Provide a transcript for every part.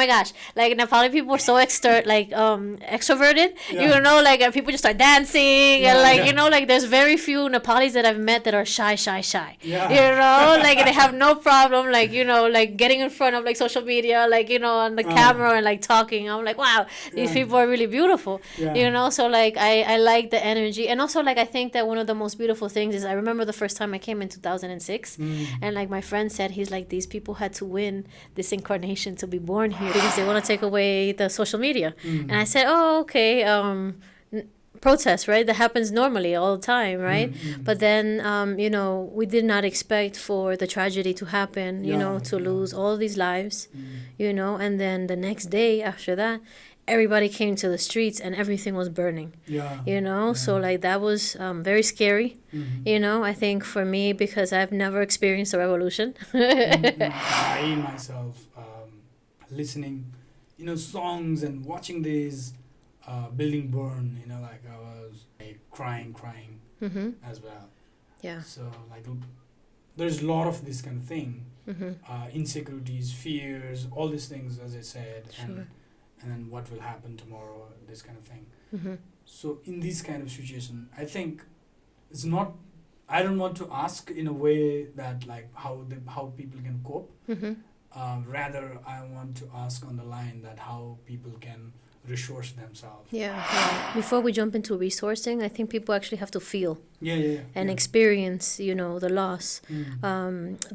my gosh, like Nepali people are so extroverted. Yeah. You know, like people just start dancing Yeah, and like yeah. you know, like there's very few Nepalis that I've met that are shy. Yeah. You know, like they have no problem, like you know, like getting in front of like social media, like you know, on the camera and like talking. I'm like, wow, these Yeah. people are really beautiful. Yeah. You know, so like I like the energy, and also like I think that one of the most beautiful things is I remember the first time I came in 2006, and like my friend said, he's like, these people had to win this incarnation to be born here because they want to take away the social media. And I said, oh, okay, protest, right? That happens normally all the time, right? But then, you know, we did not expect for the tragedy to happen, you know, to lose all these lives, you know, and then the next day after that, everybody came to the streets and everything was burning, you know? So, like, that was very scary, you know, I think for me, because I've never experienced a revolution. I myself, listening, you know, songs and watching these building burn, you know, like I was like, crying as well. Yeah. So like there's a lot of this kind of thing, insecurities, fears, all these things, as I said, and then what will happen tomorrow, this kind of thing. So in this kind of situation, I think it's not. I don't want to ask in a way that like how people can cope. Rather, I want to ask on the line that how people can resource themselves. Yeah. Before we jump into resourcing, I think people actually have to feel and Yeah. experience, you know, the loss,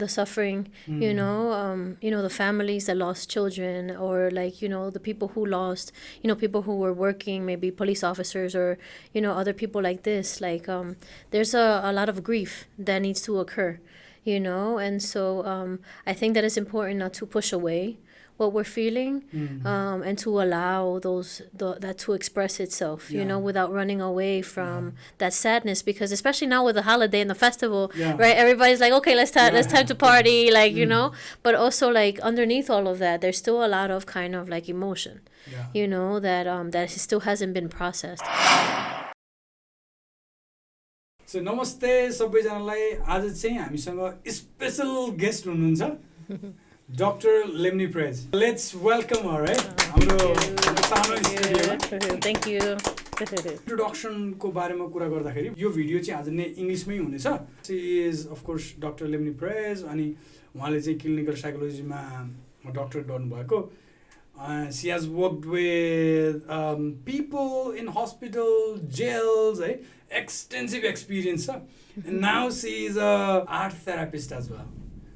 the suffering, you know, the families that lost children, or like, you know, the people who lost, you know, people who were working, maybe police officers or, you know, other people like this. Like, there's a lot of grief that needs to occur, you know, and so I think that it's important not to push away what we're feeling, and to allow that to express itself, you know, without running away from that sadness. Because especially now with the holiday and the festival, right? Everybody's like, okay, let's time to party, like you know. But also like underneath all of that, there's still a lot of kind of like emotion, you know, that still hasn't been processed. So नमस्ते सबैजनालाई आज चाहिँ हामीसँग special guest हुनुहुन्छ Dr. Lemny Prez. Let's welcome her, right? हाम्रो सानो स्टुडियोमा. Thank you. Introduction को बारेमा कुरा गर्दाखेरि यो भिडियो चाहिँ आज नै इंग्लिशमै हुनेछ. She is of course Dr. Lemny Prez अनि उहाँले चाहिँ क्लिनिकल साइकोलोजीमा डक्टरेट गर्नुभएको. She has worked with people in hospital, jails, right? Extensive experience. And now she is a art therapist as well.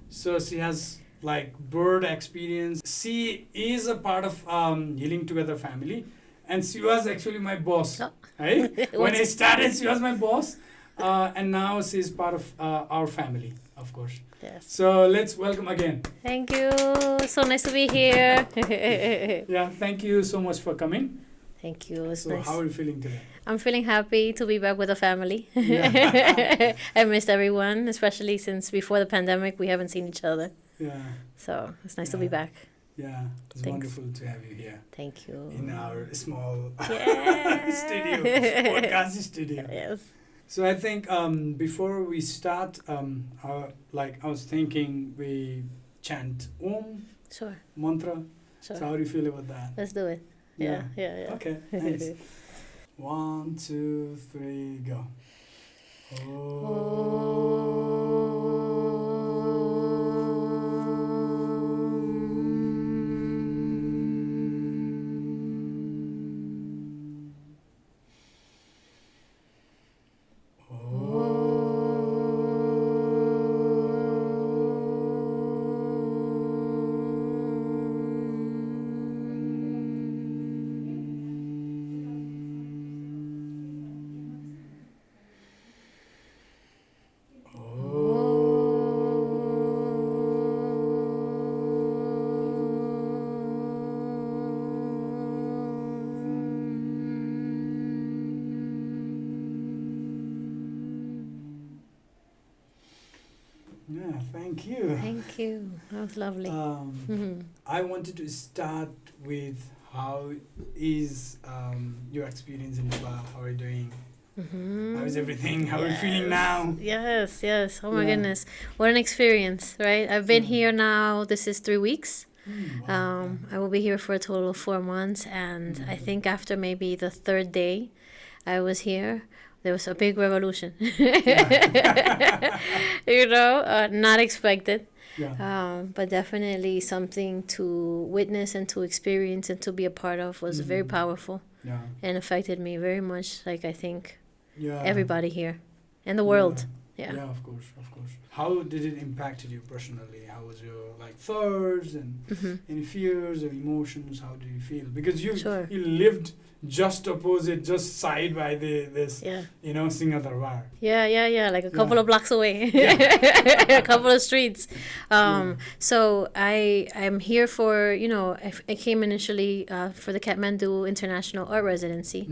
So she has like bird experience. She is a part of Healing Together family. And she was actually my boss. Right? When I started, she was my boss. And now she is part of our family, of course. Yes. So let's welcome again. Thank you. So nice to be here. Yeah, thank you so much for coming. Thank you. It's So nice. how are you feeling today? I'm feeling happy to be back with the family. Yeah. I missed everyone, especially since before the pandemic we haven't seen each other. Yeah. So it's nice to be back. Yeah, it's Thanks. wonderful to have you here Thank you. in our small Yeah. studio, podcast studio. Yes. So I think before we start, I was thinking we chant Om Sure. mantra. Sure. So how do you feel about that? Let's do it. Yeah. Okay, nice. 1, 2, 3, go. Yeah, thank you. Thank you. That was lovely. I wanted to start with how is your experience in Nepal? How are you doing? How is everything? How are you feeling now? Yes. Oh my Yeah. goodness. What an experience, right? I've been here now. This is 3 weeks. Wow. I will be here for a total of 4 months, and I think after maybe the third day I was here, there was a big revolution. Yeah. Not expected, Yeah. but definitely something to witness and to experience and to be a part of was very powerful Yeah. and affected me very much, like I think Yeah. everybody here and the Yeah. world. Yeah. Yeah, of course, of course. How did it impact you personally? How was your like thoughts and any fears or emotions? How did you feel? Because Sure. you lived just opposite, just side by this Yeah. Singadarbar. Yeah, like a couple Yeah. of blocks away. Yeah. A couple of streets. Yeah. So I'm here for, I came initially for the Kathmandu International Art Residency.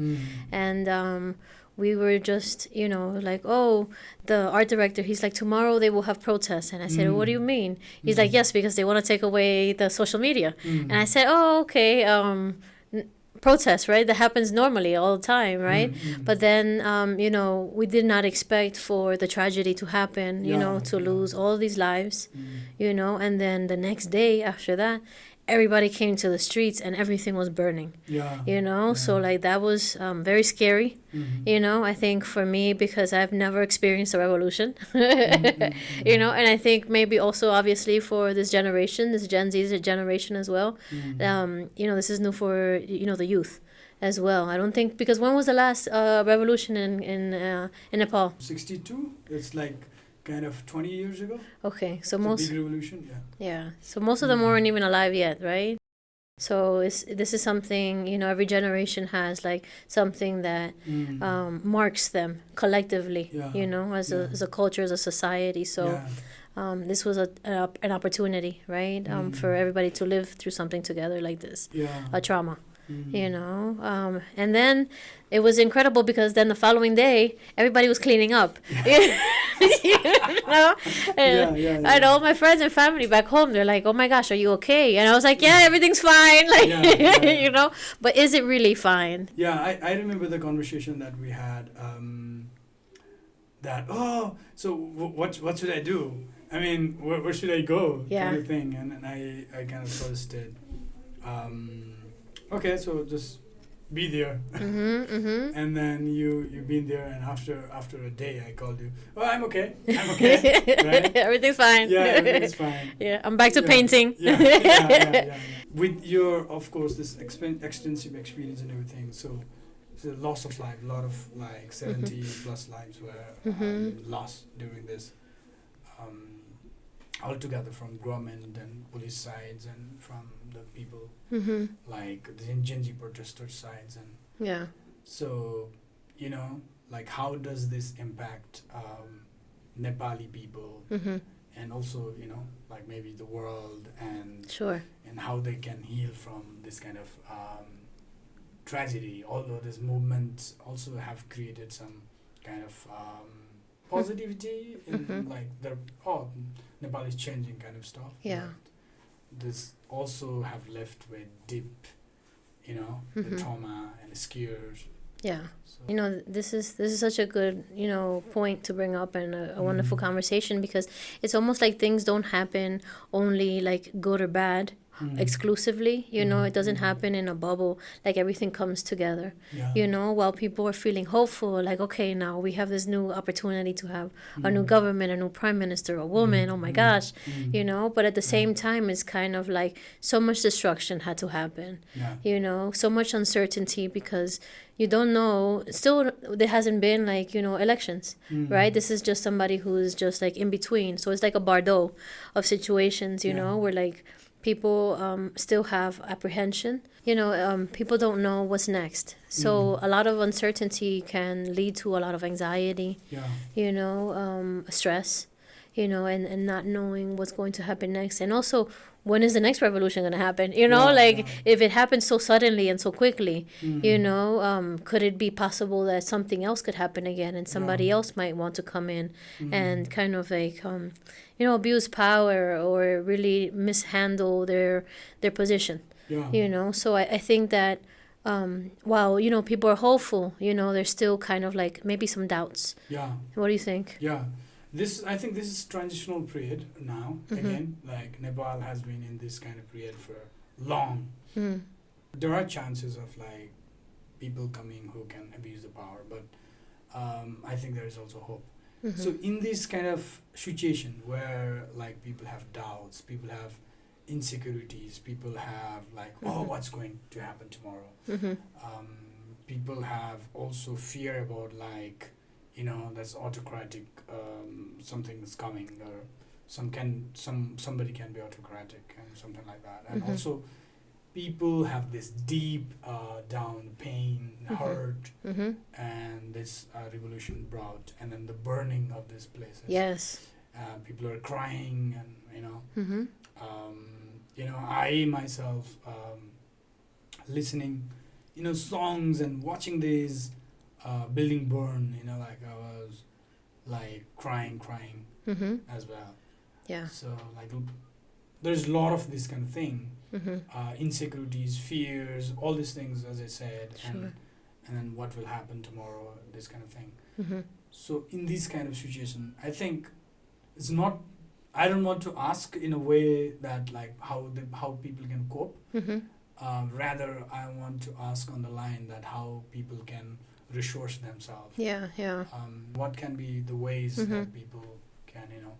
And we were just, like, oh, the art director, he's like, tomorrow they will have protests. And I said, what do you mean? He's like, yes, because they want to take away the social media. And I said, oh, okay. Protest, right? That happens normally all the time, right? But then, we did not expect for the tragedy to happen, to lose all these lives, and then the next day after that, everybody came to the streets and everything was burning, Yeah. so like that was very scary, I think for me, because I've never experienced a revolution, and I think maybe also obviously for this generation, this Gen Z generation as well, this is new for, the youth as well. I don't think, because when was the last revolution in Nepal? 62. It's like kind of 20 years ago. Okay, so It's most a big revolution. Yeah. so most of them weren't even alive yet, right? So this is something, every generation has like something that marks them collectively, Yeah. as a culture, as a society. So this was an opportunity, right? For everybody to live through something together like this, Yeah. a trauma. And then it was incredible because then the following day everybody was cleaning up. And and all my friends and family back home, they're like, oh my gosh, are you okay? And I was like, yeah, everything's fine. Like, but is it really fine? Yeah, I remember the conversation that we had, that, so what should I do? I mean, where should I go? Yeah. Kind of thing. And I kind of suggested, okay, so just be there. And then you've been there, and after a day I called you. Oh, I'm okay. Right? Everything's fine. Yeah, everything's fine. Yeah, I'm back to painting. Yeah. With your, of course, this extensive experience and everything, so it's a loss of life. A lot of like 70 plus lives were lost during this. Altogether, from government and police sides, and from the people, like the Gen Z protesters sides, and Yeah. so, like how does this impact Nepali people, and also, like maybe the world, and Sure. and how they can heal from this kind of tragedy, although this movement also have created some kind of positivity in like their Nepal is changing kind of stuff. Yeah. But this also have left with deep, the trauma and the scares. Yeah. So, This is such a good, point to bring up, and a wonderful conversation, because it's almost like things don't happen only like good or bad exclusively, it doesn't happen in a bubble, like everything comes together, while people are feeling hopeful, like, okay, now we have this new opportunity to have a new government, a new prime minister, a woman, oh my gosh, but at the same time, it's kind of like so much destruction had to happen, so much uncertainty, because you don't know, still there hasn't been like, elections, right? This is just somebody who's just like in between, so it's like a Bardo of situations, where like people still have apprehension, people don't know what's next, so a lot of uncertainty can lead to a lot of anxiety, stress, and not knowing what's going to happen next, and also when is the next revolution going to happen, if it happens so suddenly and so quickly, could it be possible that something else could happen again, and somebody else might want to come in and kind of like abuse power or really mishandle their position, so I think that while people are hopeful, there's still kind of like maybe some doubts. What do you think? Yeah, I think this is transitional period now. Again, like Nepal has been in this kind of period for long. There are chances of like people coming who can abuse the power, but I think there is also hope. So in this kind of situation where like people have doubts, people have insecurities, people have like, oh, what's going to happen tomorrow? People have also fear about like, you know, that's autocratic, something is coming, or somebody can be autocratic and something like that. And also people have this deep down pain, hurt, and this revolution brought, and then the burning of these places. Yes. People are crying, and you know, I myself listening, you know, songs and watching these building burn. You know, like I was like crying as well. Yeah. So like there's a lot of this kind of thing. Insecurities, fears, all these things, as I said, and then what will happen tomorrow, this kind of thing. So in this kind of situation, I think it's not. I don't want to ask in a way that like how people can cope. Rather, I want to ask on the line that how people can resource themselves. Yeah. What can be the ways that people can, you know,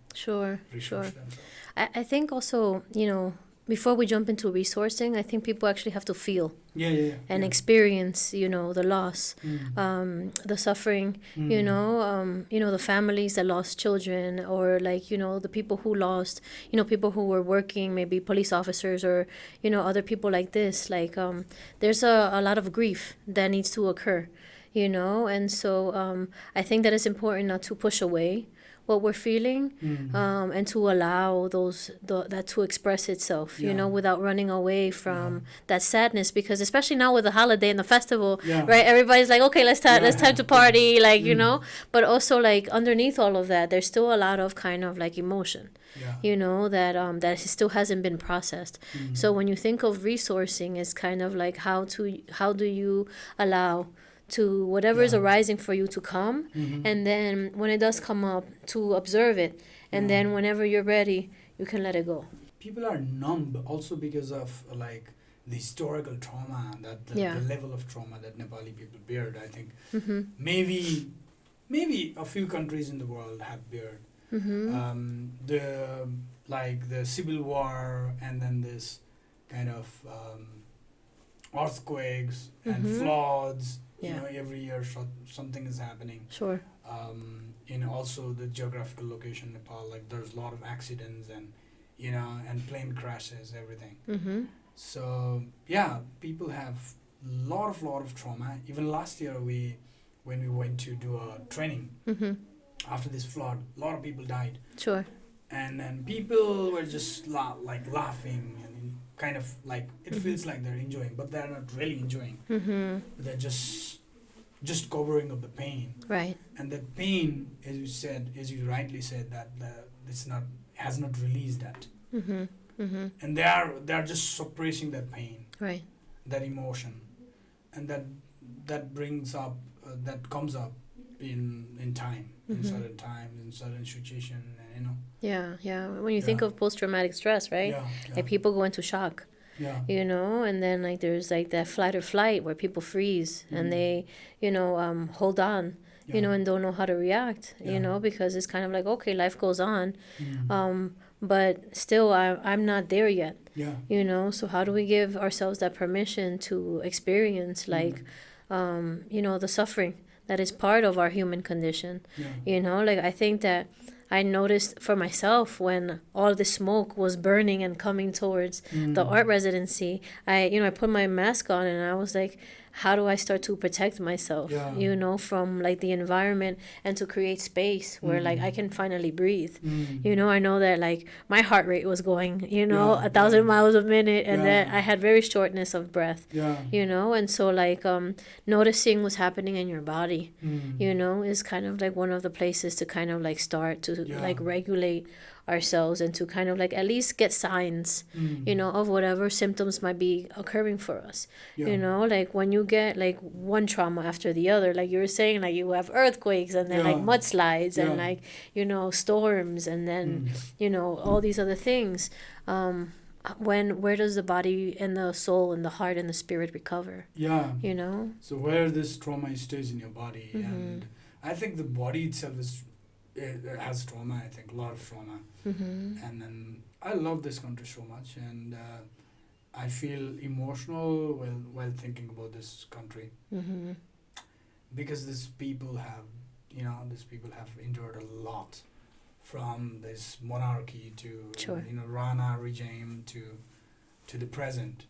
resource themselves. I think also, you know, before we jump into resourcing, I think people actually have to feel and experience, you know, the loss, the suffering, you know, the families that lost children, or like, you know, the people who lost, you know, people who were working, maybe police officers, or, you know, other people like this. Like there's a lot of grief that needs to occur, you know, and so I think that it's important not to push away what we're feeling, and to allow that to express itself, you know, without running away from that sadness. Because especially now with the holiday and the festival, right? Everybody's like, okay, let's time to party, like you know. But also like underneath all of that, there's still a lot of kind of like emotion, you know, that still hasn't been processed. So when you think of resourcing, it's kind of like how do you allow to whatever is arising for you to come, and then when it does come up, to observe it, and then whenever you're ready, you can let it go. People are numb also because of like the historical trauma, that the level of trauma that Nepali people bear. I think maybe a few countries in the world have bared the civil war, and then this kind of earthquakes and floods. You know, every year something is happening. You know, also the geographical location, Nepal, like there's a lot of accidents and, you know, and plane crashes, everything. So yeah, people have lot of trauma. Even last year when we went to do a training after this flood, a lot of people died. And then people were just laughing, and kind of like it feels like they're enjoying, but they're not really enjoying. But they're just covering up the pain. Right. And that pain, as you rightly said, that has not released that. And they are just suppressing that pain. Right. That emotion, and that brings up that comes up in time, in certain times, in certain situation, you know. Yeah. When you think of post-traumatic stress, right? Like people go into shock. You know, and then like there's like that flight or flight where people freeze and they, you know, hold on, you know, and don't know how to react, you know, because it's kind of like, okay, life goes on, but still I'm not there yet, you know. So how do we give ourselves that permission to experience like, you know, the suffering that is part of our human condition, you know. Like I think that I noticed for myself when all the smoke was burning and coming towards the art residency, I put my mask on and I was like, how do I start to protect myself, you know, from like the environment, and to create space where like I can finally breathe. You know, I know that like my heart rate was going, you know, 1,000 miles a minute, and that I had very shortness of breath, you know, and so like noticing what's happening in your body, you know, is kind of like one of the places to kind of like start to like regulate ourselves and to kind of like at least get signs, you know, of whatever symptoms might be occurring for us. You know, like when you get like one trauma after the other, like you were saying, like you have earthquakes and then like mudslides and like, you know, storms and then, you know, all these other things. Where does the body and the soul and the heart and the spirit recover? You know? So where this trauma stays in your body, and I think the body itself has trauma. I think a lot of trauma, and then I love this country so much, and I feel emotional while thinking about this country, because these people have endured a lot, from this monarchy to Rana regime to the present,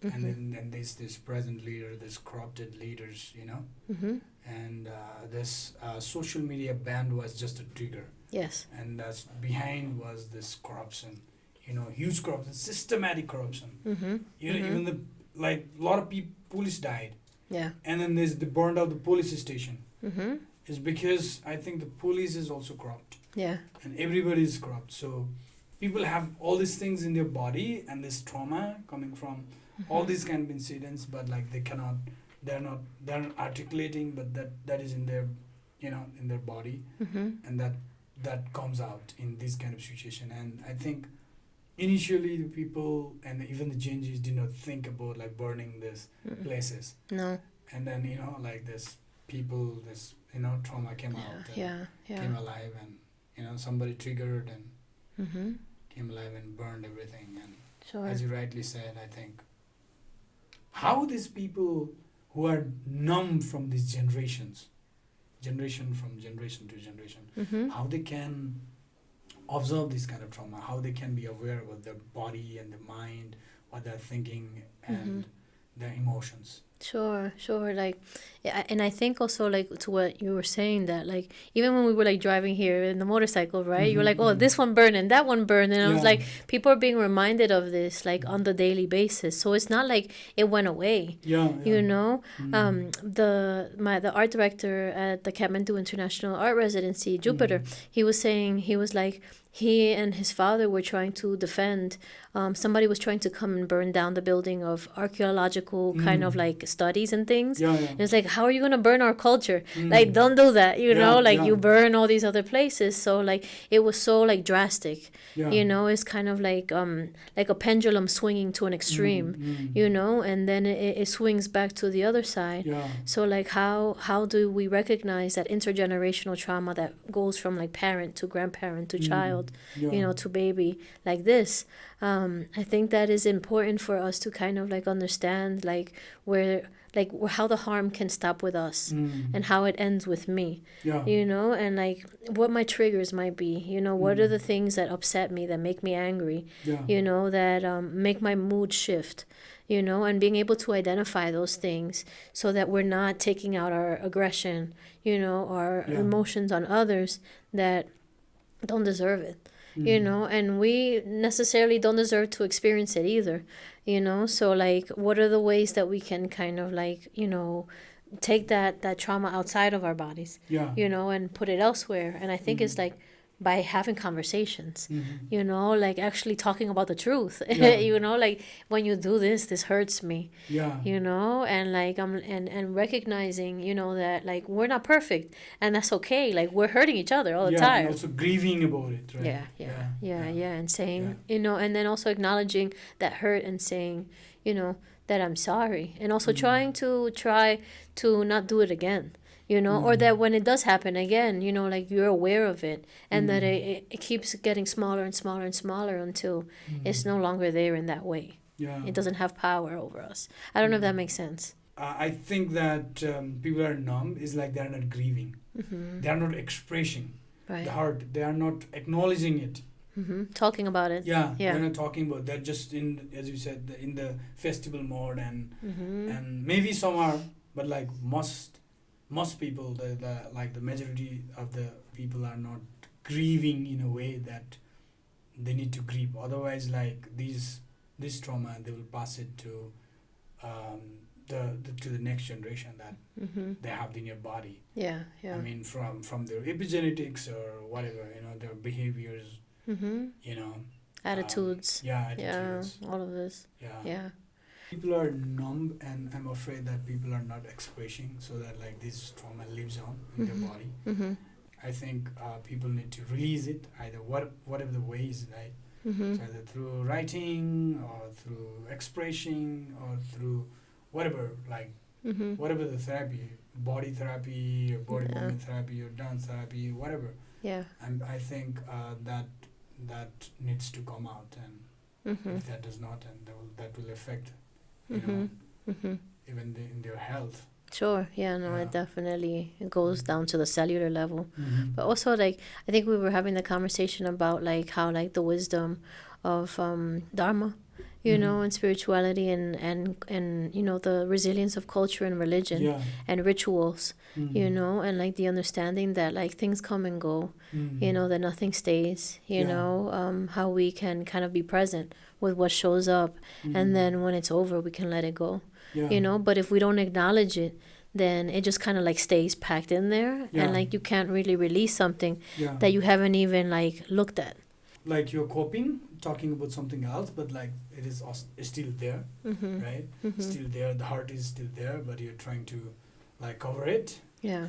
and then there's this present leader, this corrupted leaders, and this social media ban was just a trigger. Yes. And that's behind was this corruption, huge corruption, systematic corruption. Even the a lot of police died. Yeah. And then they burned out the police station. It's because I think the police is also corrupt. Yeah. And everybody is corrupt. So people have all these things in their body and this trauma coming from all these kind of incidents, but like they're not articulating, but that is in their, in their body, and that comes out in this kind of situation. And I think initially the people and even the Gen Zs did not think about like burning these places. No. And then this people, this trauma came out, came alive, and somebody triggered and came alive and burned everything. And sure. As you rightly said, I think how these people who are numb from these generation from generation to generation, how they can observe this kind of trauma, how they can be aware of their body and their mind, what they're thinking, and their emotions. Sure. Like, yeah, and I think also like to what you were saying, that like even when we were like driving here in the motorcycle, right? You were like, oh, this one burned and that one burned, and I was like, people are being reminded of this like on the daily basis. So it's not like it went away. You know, the art director at the Kathmandu International Art Residency, Jupiter, he was like he and his father were trying to defend. Somebody was trying to come and burn down the building of archaeological kind of like studies and things. And it's like, how are you going to burn our culture? Like, don't do that, you know? Like, you burn all these other places. So, like, it was so, like, drastic. You know, it's kind of like a pendulum swinging to an extreme, you know? And then it swings back to the other side. So, like, how do we recognize that intergenerational trauma that goes from, like, parent to grandparent to child, you know, to baby, like this? I think that is important for us to kind of like understand like how the harm can stop with us and how it ends with me, you know, and like what my triggers might be, you know, what are the things that upset me, that make me angry, you know, that make my mood shift, you know, and being able to identify those things so that we're not taking out our aggression, you know, our emotions on others that don't deserve it. You know, and we necessarily don't deserve to experience it either, you know. So like, what are the ways that we can kind of like, you know, take that trauma outside of our bodies, you know, and put it elsewhere? And I think it's like by having conversations, you know, like actually talking about the truth, you know, like when you do this hurts me, you know, and like and recognizing, you know, that like we're not perfect and that's okay, like we're hurting each other all the time. And also grieving about it, right? And saying, you know, and then also acknowledging that hurt and saying, you know, that I'm sorry, and also try to not do it again. You know, or that when it does happen again, you know, like you're aware of it, and that it keeps getting smaller and smaller and smaller until it's no longer there in that way. It doesn't have power over us. I don't know if that makes sense. I think that people are numb is like they're not grieving. They are not expressing the heart. They are not acknowledging it. Talking about it. They're not talking about. They're just in, as you said, in the festival mode, and maybe some are, but like most people, the majority of the people are not grieving in a way that they need to grieve. Otherwise, like this trauma, they will pass it to the next generation that they have in your body. I mean, from their epigenetics or whatever, you know, their behaviors you know. Attitudes. Attitudes. Yeah, all of this. Yeah. People are numb, and I'm afraid that people are not expressing, so that like this trauma lives on in their body. I think people need to release it, either whatever the way is, right? So either through writing or through expressing or through whatever, like whatever the therapy, body therapy or body movement therapy or dance therapy, whatever. Yeah. And I think that needs to come out, and if that does not, and that will affect, you know, even in their health. Sure. Yeah, no, it definitely goes down to the cellular level. But also, like, I think we were having the conversation about, like, how, like, the wisdom of Dharma, you know, and spirituality and, you know, the resilience of culture and religion and rituals, you know, and, like, the understanding that, like, things come and go, you know, that nothing stays, you know, how we can kind of be present with what shows up. And then when it's over, we can let it go. You know, but if we don't acknowledge it, then it just kind of like stays packed in there, and like you can't really release something that you haven't even like looked at. Like you're coping, talking about something else, but like it is still there, right? Still there, the heart is still there, but you're trying to like cover it. Yeah.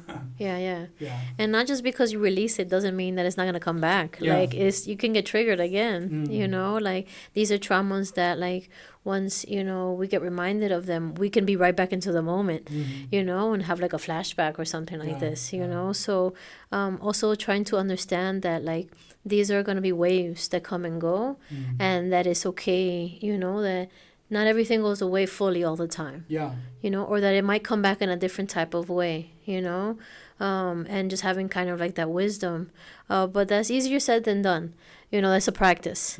And not just because you release it doesn't mean that it's not going to come back. Like you can get triggered again, you know, like these are traumas that like once, you know, we get reminded of them, we can be right back into the moment, you know, and have like a flashback or something like this, you know. So also trying to understand that like these are going to be waves that come and go, and that it's okay, you know, that not everything goes away fully all the time. You know, or that it might come back in a different type of way, you know, and just having kind of like that wisdom. But that's easier said than done. You know, that's a practice.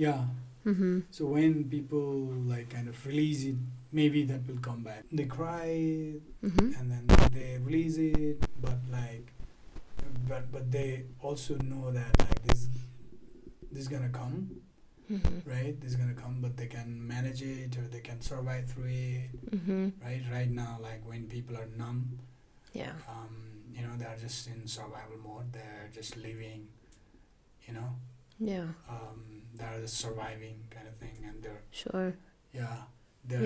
So when people like kind of release it, maybe that will come back. They cry and then they release it, but like, but they also know that like this is gonna come. Right, this is gonna come, but they can manage it or they can survive through it. Right now, like when people are numb, you know, they're just in survival mode. They're just living, you know. They're just surviving kind of thing, and their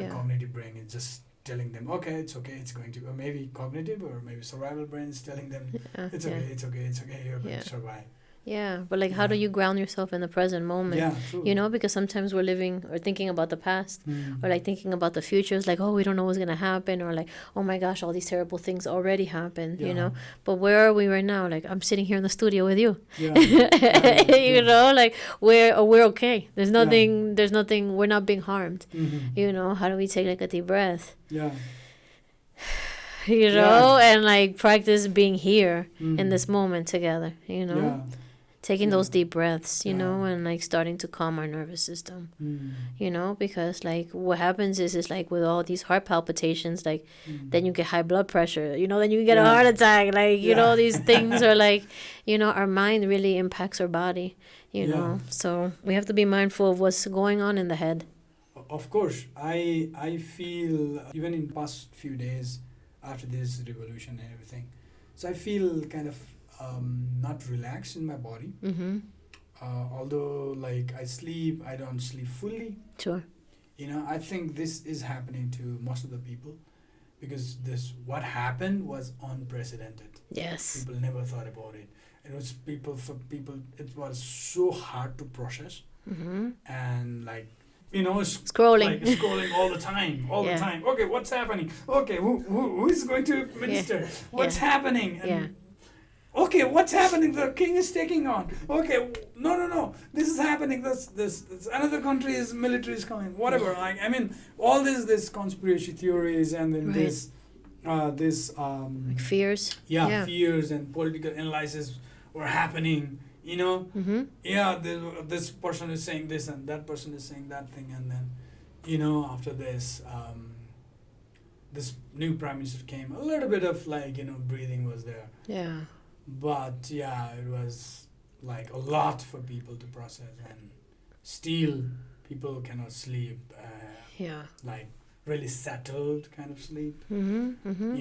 cognitive brain is just telling them, okay, it's going to, or maybe cognitive or maybe survival brain is telling them, it's okay, you're going to survive. Yeah, but like how do you ground yourself in the present moment? You know, because sometimes we're living or thinking about the past or like thinking about the future. It's like, oh, we don't know what's going to happen, or like, oh my gosh, all these terrible things already happened, you know. But where are we right now? Like I'm sitting here in the studio with you. You know, like we're okay. There's nothing, we're not being harmed. You know, how do we take like a deep breath? You know, and like practice being here in this moment together, you know. Taking those deep breaths, you know, and like starting to calm our nervous system, you know, because like what happens is like with all these heart palpitations, like then you get high blood pressure, you know, then you get a heart attack, like, you know, these things are like, you know, our mind really impacts our body, you know, so we have to be mindful of what's going on in the head. Of course, I feel even in past few days after this revolution and everything, so I feel kind of not relaxed in my body. Although like I don't sleep fully. You know, I think this is happening to most of the people because what happened was unprecedented. People never thought about it. It was it was so hard to process. And like, you know, scrolling all the time, the time. Okay, what's happening? Okay, who is going to minister? What's happening? And okay, what's happening? The king is taking on. Okay, no. This is happening. This another country's military is coming. Whatever. Like, I mean, all this conspiracy theories and then like fears. Fears and political analysis were happening. You know. This person is saying this and that person is saying that thing, and then, you know, after this, this new prime minister came. A little bit of like, you know, breathing was there. But it was like a lot for people to process, and still people cannot sleep. Like really settled kind of sleep. You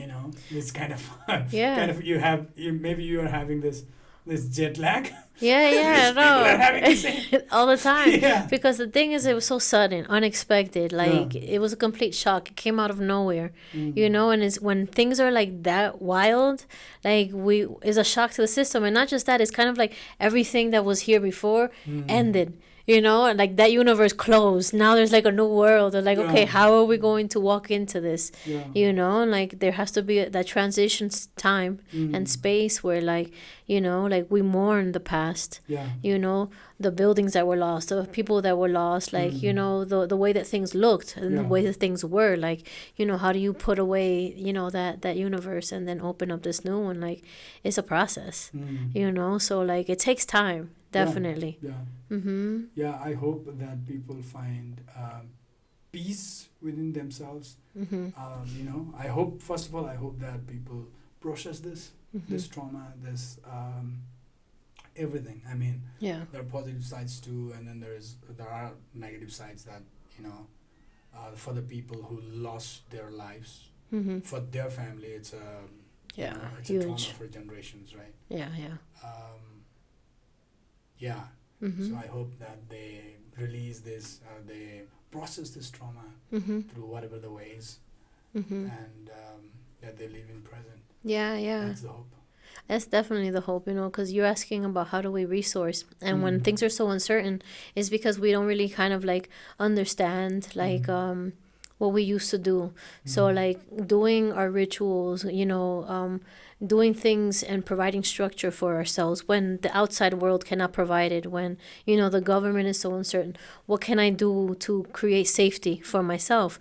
know, this kind of kind of you are having this this jet lag. Yeah, People are having the no. same. All the time. Yeah. Because the thing is, it was so sudden, unexpected. Like, it was a complete shock. It came out of nowhere, you know, and it's when things are like that wild, like, it's a shock to the system. And not just that, it's kind of like everything that was here before ended. You know, and like that universe closed. Now there's like a new world. Or like, okay, how are we going to walk into this? Yeah. You know, and like there has to be that transition time and space where, like, you know, like we mourn the past. Yeah. You know, the buildings that were lost, the people that were lost, like, you know, the way that things looked and the way that things were. Like, you know, how do you put away, you know, that universe and then open up this new one? Like, it's a process, you know, so like it takes time. Definitely. Yeah. Mm-hmm. Yeah, I hope that people find peace within themselves. Mm-hmm. You know, I hope, first of all, I hope that people process this trauma, this everything. I mean, Yeah. there are positive sides too, and then there are negative sides that, you know, for the people who lost their lives, Mm-hmm. for their family, it's a Yeah, you know, it's a trauma huge. for generations, right? Yeah. Yeah. Mm-hmm. So I hope that they release this, they process this trauma Mm-hmm. through whatever the ways, Mm-hmm. and that they live in present. Yeah. That's the hope. That's definitely the hope, you know, because you're asking about how do we resource. And when things are so uncertain, it's because we don't really kind of like understand, like, what we used to do. So, like, doing our rituals, you know, doing things and providing structure for ourselves when the outside world cannot provide it, when, you know, the government is so uncertain. What can I do to create safety for myself?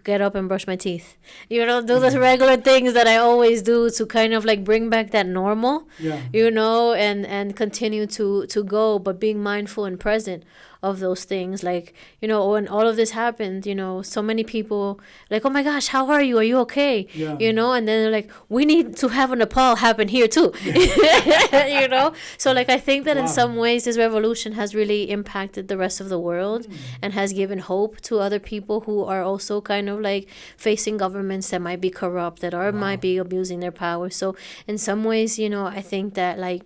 Get up and brush my teeth. You know, do the regular things that I always do to kind of like bring back that normal, you know, and continue to go, but being mindful and present of those things. Like, you know, when all of this happened, you know, so many people like, oh my gosh, how are you? Are you okay? You know, and then they're like, we need to have a Nepal happen here too. You know, so like I think that in some ways this revolution has really impacted the rest of the world and has given hope to other people who are also kind of like facing governments that might be corrupt, that are might be abusing their power. So in some ways, you know, I think that like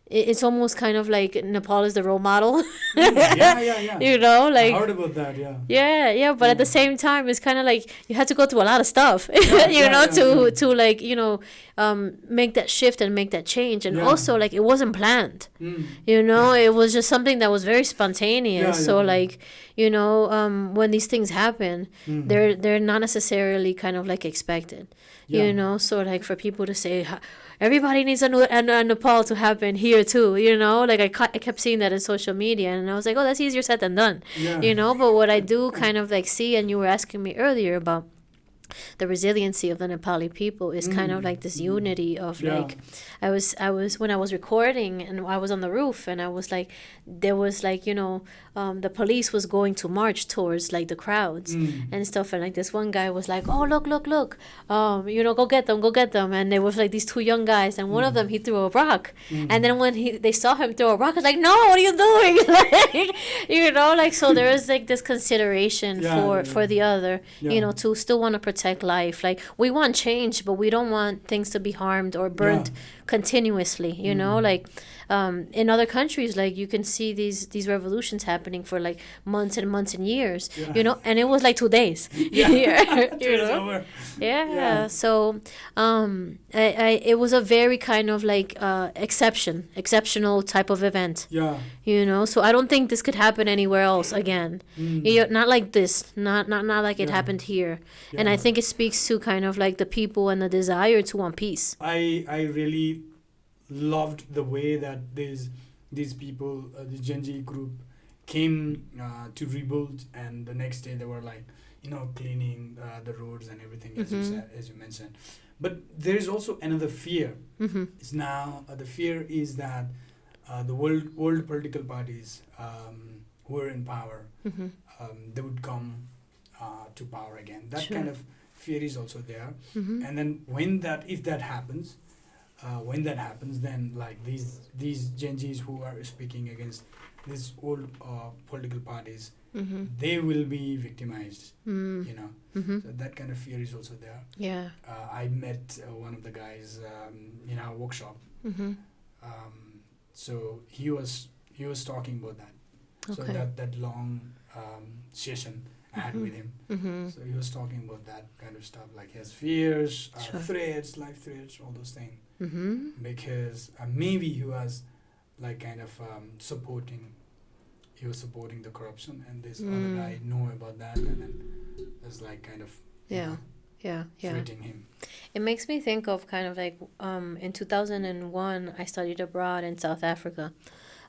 it's almost kind of like Nepal is the role model. Yeah. You know, like I heard about that. yeah, but at the same time, it's kind of like you had to go through a lot of stuff, you know, to like, you know, make that shift and make that change. And also, like, it wasn't planned, you know, it was just something that was very spontaneous. So, like, you know, when these things happen, they're not necessarily kind of like expected, you know. So, like, for people to say, everybody needs a Nepal to happen here too, you know, like I kept seeing that in social media, and I was like, oh, that's easier said than done, you know. But what I do kind of like see, and you were asking me earlier about the resiliency of the Nepali people, is kind of like this unity of like, I was when I was recording and I was on the roof, and I was like, there was like, you know, the police was going to march towards like the crowds and stuff, and like this one guy was like, oh, look, you know, go get them, and there was like these two young guys, and one of them, he threw a rock, and then when they saw him throw a rock, I was like, no, what are you doing? Like, you know, like, so there is like this consideration for the other, you know, to still want to protect life. Like, we want change, but we don't want things to be harmed or burnt continuously, you know. Like, in other countries, like, you can see these revolutions happening for like months and months and years, you know, and it was like 2 days. You know? So it was a very kind of like exceptional type of event, you know. So I don't think this could happen anywhere else again. Not like this, not like it happened here. And I think it speaks to kind of like the people and the desire to want peace. I really loved the way that these people, the Gen Z group, came to rebuild, and the next day they were like, you know, cleaning the roads and everything, as you said, as you mentioned. But there is also another fear. Is now the fear is that the world political parties who are in power, they would come to power again. That kind of fear is also there. And then if that happens, then like these Gen Zs who are speaking against these old political parties, they will be victimized, you know. So that kind of fear is also there. I met one of the guys in our workshop. So he was talking about that. So Okay. that long session I had with him. Mm-hmm. So he was talking about that kind of stuff, like his fears, Sure. threats, life threats, all those things. Mm-hmm. Because maybe he was like kind of supporting the corruption, and this other guy know about that, and then was like kind of you Yeah. know, Yeah. Yeah. threatening him. It makes me think of kind of like in 2001 I studied abroad in South Africa.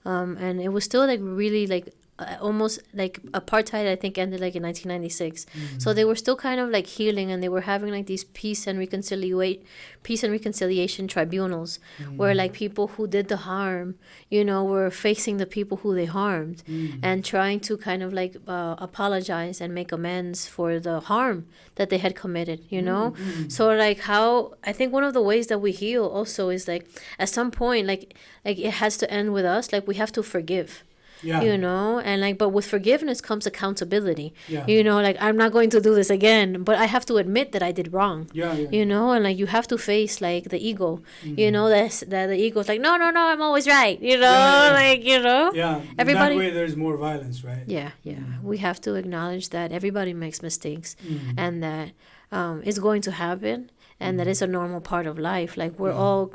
And it was still like really like almost like apartheid I think ended like in 1996. So they were still kind of like healing, and they were having like these peace and reconciliation tribunals where like people who did the harm, you know, were facing the people who they harmed and trying to kind of like apologize and make amends for the harm that they had committed, you know. So like how I think one of the ways that we heal also is like at some point like it has to end with us, like we have to forgive, Yeah. you know. And like but with forgiveness comes accountability. Yeah. You know, like I'm not going to do this again, but I have to admit that I did wrong. Yeah. Yeah. You know, and like you have to face like the ego. You know, that the ego's like no, I'm always right, you know. Yeah. Like, you know, Yeah. everybody. In that way, there's more violence, right? Yeah. We have to acknowledge that everybody makes mistakes, and that it's going to happen, and that it's a normal part of life. Like we're all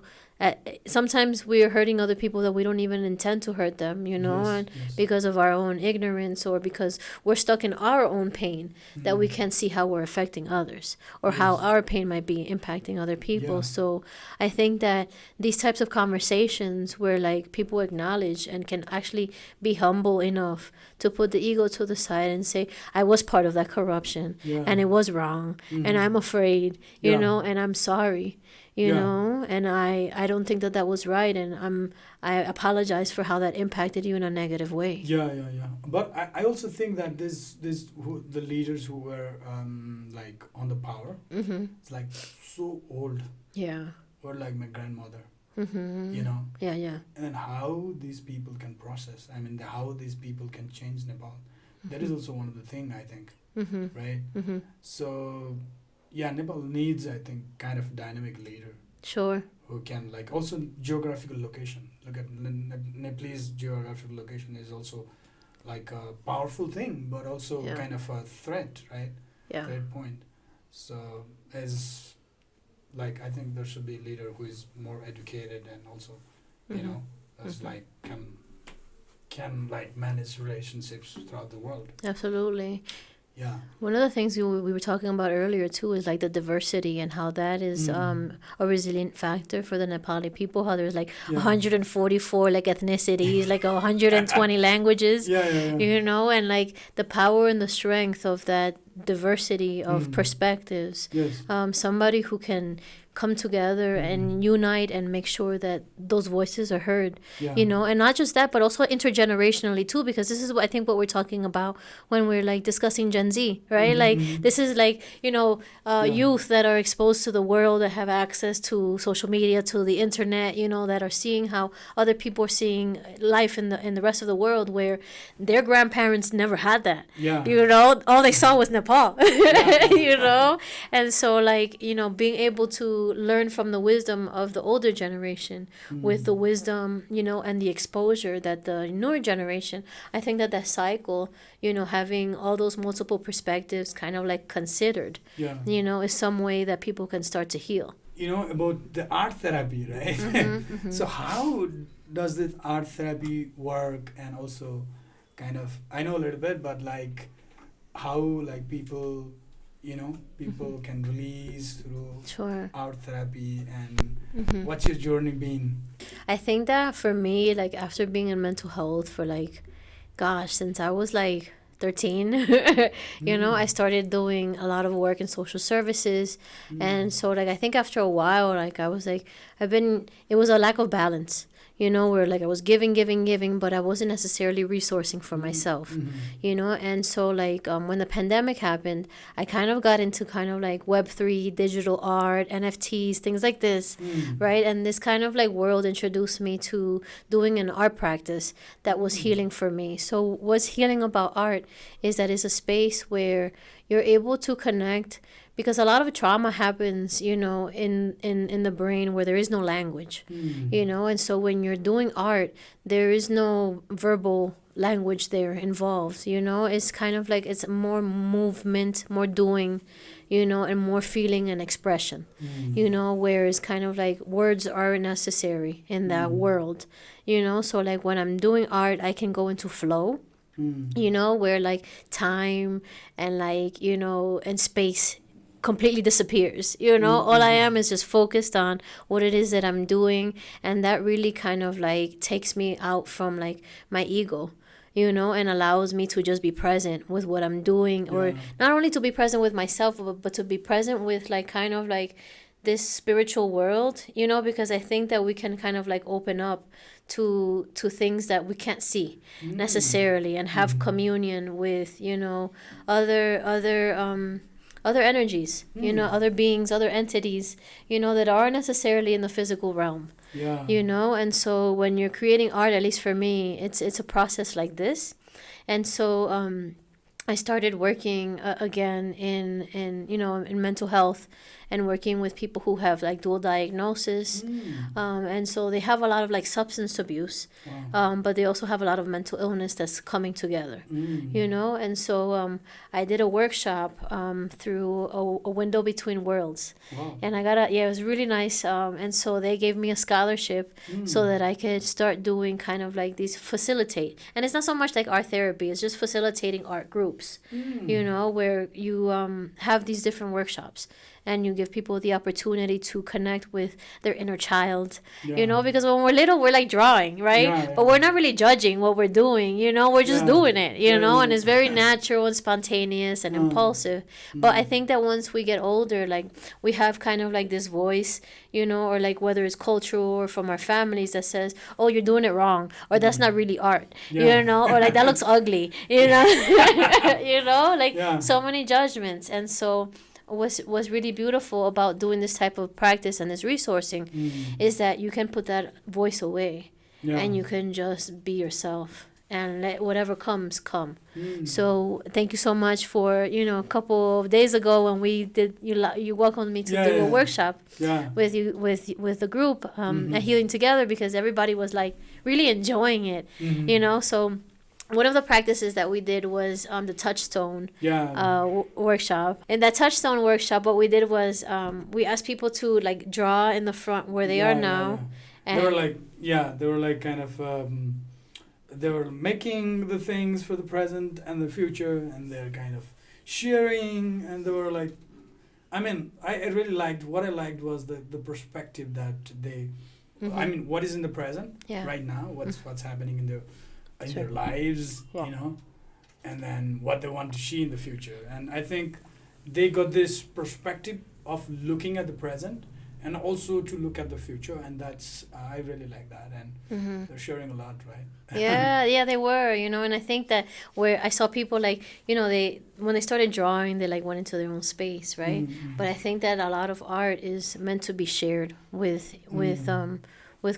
sometimes we are hurting other people that we don't even intend to hurt them, you know. Yes, and yes. because of our own ignorance, or because we're stuck in our own pain, that we can't see how we're affecting others, or how Yes. our pain might be impacting other people. Yeah. So I think that these types of conversations where like people acknowledge and can actually be humble enough to put the ego to the side and say, I was part of that corruption, Yeah. and it was wrong, and I'm afraid, you Yeah. know, and I'm sorry, you Yeah. know, and I don't think that was right, and I apologize for how that impacted you in a negative way. Yeah. But I also think that the leaders who were like on the power, it's like so old, Yeah. or like my grandmother, you know, Yeah. and how these people can process. I mean, how these people can change Nepal. That is also one of the thing, I think, right? So yeah, Nepal needs, I think, kind of dynamic leader Sure. who can like also geographical location. Look at Nepalese geographical location is also like a powerful thing, but also Yeah. kind of a threat, right? Yeah. Threat point. So as like I think there should be a leader who is more educated and also you know as like can like manage relationships throughout the world. Absolutely. Yeah. One of the things we were talking about earlier too is like the diversity, and how that is a resilient factor for the Nepali people. How there's like 144 like ethnicities, like 120 languages. Yeah. You know, and like the power and the strength of that diversity of perspectives. Yes. Somebody who can come together and unite and make sure that those voices are heard, Yeah. you know. And not just that, but also intergenerationally too, because this is what I think what we're talking about when we're like discussing Gen Z, right? Like this is like, you know, youth that are exposed to the world, that have access to social media, to the internet, you know, that are seeing how other people are seeing life in the rest of the world, where their grandparents never had that. Yeah. You know, all they saw was Nepal. You know. And so like, you know, being able to learn from the wisdom of the older generation with the wisdom, you know, and the exposure that the newer generation, I think that cycle, you know, having all those multiple perspectives kind of like considered, Yeah. you know, is some way that people can start to heal. You know about the art therapy, right? So how does this art therapy work? And also kind of I know a little bit, but like how like people, you know, people can release through Sure. art therapy, and what's your journey been? I think that for me, like after being in mental health for like, gosh, since I was like 13, you know, I started doing a lot of work in social services. And so like I think after a while, like I was like, it was a lack of balance, you know, where like I was giving, but I wasn't necessarily resourcing for myself, you know. And so like when the pandemic happened, I kind of got into kind of like Web3, digital art, NFTs, things like this, right? And this kind of like world introduced me to doing an art practice that was healing for me. So what's healing about art is that it's a space where, you're able to connect, because a lot of trauma happens, you know, in the brain where there is no language, you know. And so when you're doing art, there is no verbal language there involved, you know. It's kind of like it's more movement, more doing, you know, and more feeling and expression, you know, whereas kind of like words are necessary in that world, you know. So like when I'm doing art, I can go into flow, you know, where like time and like, you know, and space completely disappears, you know. All I am is just focused on what it is that I'm doing, and that really kind of like takes me out from like my ego, you know, and allows me to just be present with what I'm doing, or not only to be present with myself, but to be present with like kind of like this spiritual world, you know, because I think that we can kind of like open up to things that we can't see necessarily, and have communion with, you know, other energies, you know, other beings, other entities, you know, that are necessarily in the physical realm. Yeah. You know. And so when you're creating art, at least for me, it's a process like this. And so I started working again in you know, in mental health, and working with people who have like dual diagnosis, and so they have a lot of like substance abuse, but they also have a lot of mental illness that's coming together, you know. And so I did a workshop through a window between worlds. Wow. And I got it was really nice, and so they gave me a scholarship so that I could start doing kind of like these facilitate, and it's not so much like art therapy, it's just facilitating art groups, you know, where you have these different workshops, and you give people the opportunity to connect with their inner child, you know, because when we're little, we're like drawing, right? But we're not really judging what we're doing, you know, we're just doing it, you know, and it's very natural and spontaneous and impulsive. But I think that once we get older, like we have kind of like this voice, you know, or like whether it's cultural or from our families that says, oh, you're doing it wrong, or that's not really art, you know, or like that looks ugly, you know, you know, like so many judgments. And so was really beautiful about doing this type of practice and this resourcing is that you can put that voice away, and you can just be yourself and let whatever comes come. So thank you so much for, you know, a couple of days ago when we did, you welcomed me to do a workshop with you with the group at Healing Together, because everybody was like really enjoying it, you know. So one of the practices that we did was the touchstone workshop. In that touchstone workshop, what we did was we asked people to like draw in the front where they are now. And they were like kind of they were making the things for the present and the future, and they're kind of sharing, and they were like, I mean, I really liked, what I liked was the perspective that they, I mean, what is in the present right now, what's happening in their lives, you know, and then what they want to see in the future. And I think they got this perspective of looking at the present and also to look at the future, and that's I really like that. And they're sharing a lot, right? yeah, they were, you know. And I think that where I saw people like, you know, when they started drawing, they like went into their own space, right? But I think that a lot of art is meant to be shared with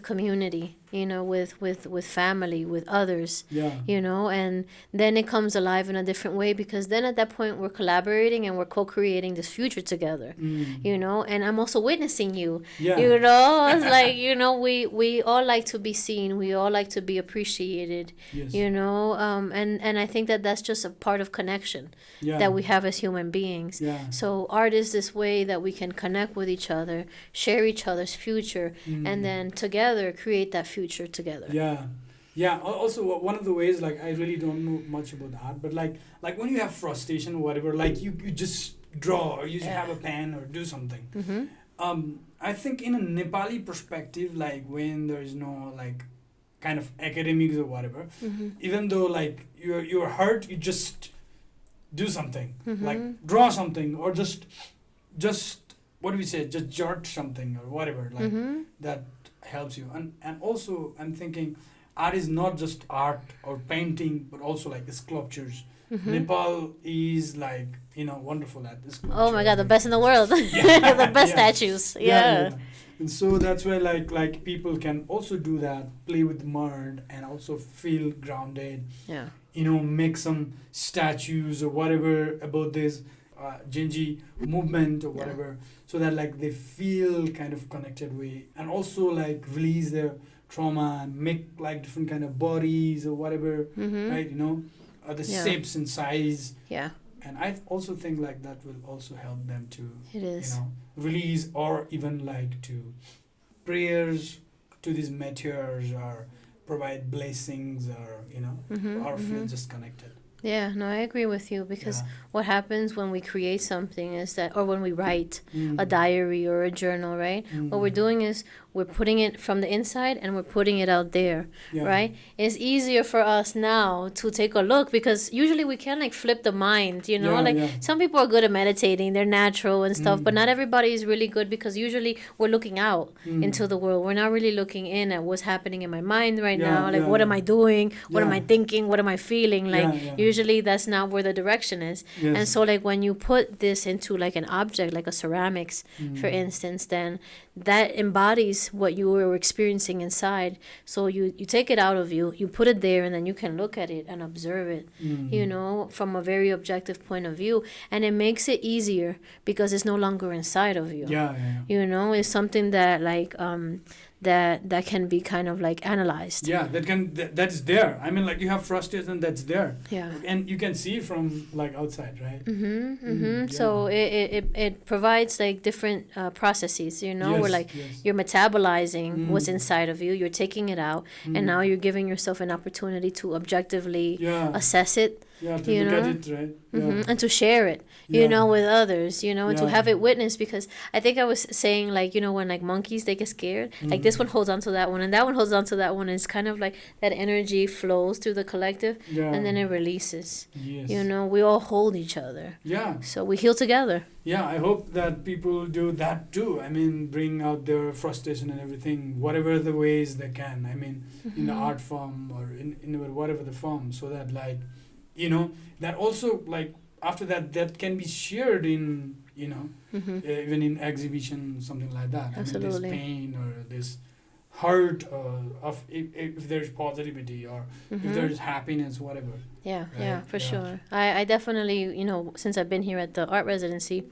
community, you know, with family, with others, you know, and then it comes alive in a different way, because then at that point we're collaborating and we're co-creating this future together, you know. And I'm also witnessing you, you know. It's like, you know, we all like to be seen, we all like to be appreciated, you know, and I think that that's just a part of connection that we have as human beings. So art is this way that we can connect with each other, share each other's future, and then together create that future together. Also one of the ways, like, I really don't know much about art, but like when you have frustration or whatever, like you just draw, or you just have a pen or do something. I think in a Nepali perspective, like when there is no like kind of academics or whatever, even though like you're hurt, you just do something, like draw something, or just what do we say, just jot something or whatever, like that helps you. And also I'm thinking art is not just art or painting, but also like sculptures. Nepal is like, you know, wonderful at this. Oh my God, the best in the world. The best statues. And so that's where like people can also do that, play with mud and also feel grounded. You know, make some statues or whatever about this. Genji movement or whatever, so that like they feel kind of connected with, and also like release their trauma and make like different kind of bodies or whatever, right? You know, the shapes and size. Yeah. And I also think like that will also help them to, It is. you know, release, or even like to prayers to these meteors, or provide blessings, or you know, or feel just connected. Yeah, no, I agree with you, because what happens when we create something is that, or when we write a diary or a journal, right? What we're doing is we're putting it from the inside and we're putting it out there, right? It's easier for us now to take a look, because usually we can like flip the mind, you know? Some people are good at meditating, they're natural and stuff, but not everybody is really good, because usually we're looking out into the world. We're not really looking in at what's happening in my mind right now. Like, what am I doing? What am I thinking? What am I feeling? Like, usually that's not where the direction is. And so like when you put this into like an object, like a ceramics, for instance, then that embodies what you were experiencing inside. So you take it out of you, you put it there, and then you can look at it and observe it, you know, from a very objective point of view. And it makes it easier because it's no longer inside of you. You know, it's something that like that can be kind of like analyzed. That's there. I mean, like, you have frustration that's there. Yeah. And you can see from like outside, right? So it provides like different processes, you know, where like you're metabolizing what's inside of you, you're taking it out, and now you're giving yourself an opportunity to objectively assess it. To look at it, right? And to share it, you know, with others, you know, and to have it witnessed. Because I think I was saying, like, you know, when like monkeys, they get scared, like this one holds on to that one and that one holds on to that one, and it's kind of like that energy flows through the collective, and then it releases. You know, we all hold each other, so we heal together. I hope that people do that too. I mean, bring out their frustration and everything, whatever the ways they can. I mean, in the art form, or in whatever the form, so that like, you know, that also like after that can be shared in, you know, even in exhibition, something like that. Absolutely. I mean, this pain or this hurt, of if there's positivity, or if there's happiness, whatever. For sure. I definitely, you know, since I've been here at the art residency,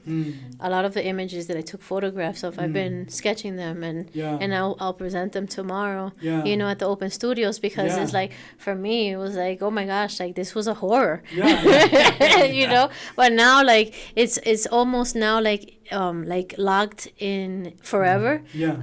a lot of the images that I took photographs of, I've been sketching them, and I'll present them tomorrow, you know, at the open studios, because it's like, for me, it was like, oh my gosh, like this was a horror, you know, but now like it's almost now like locked in forever,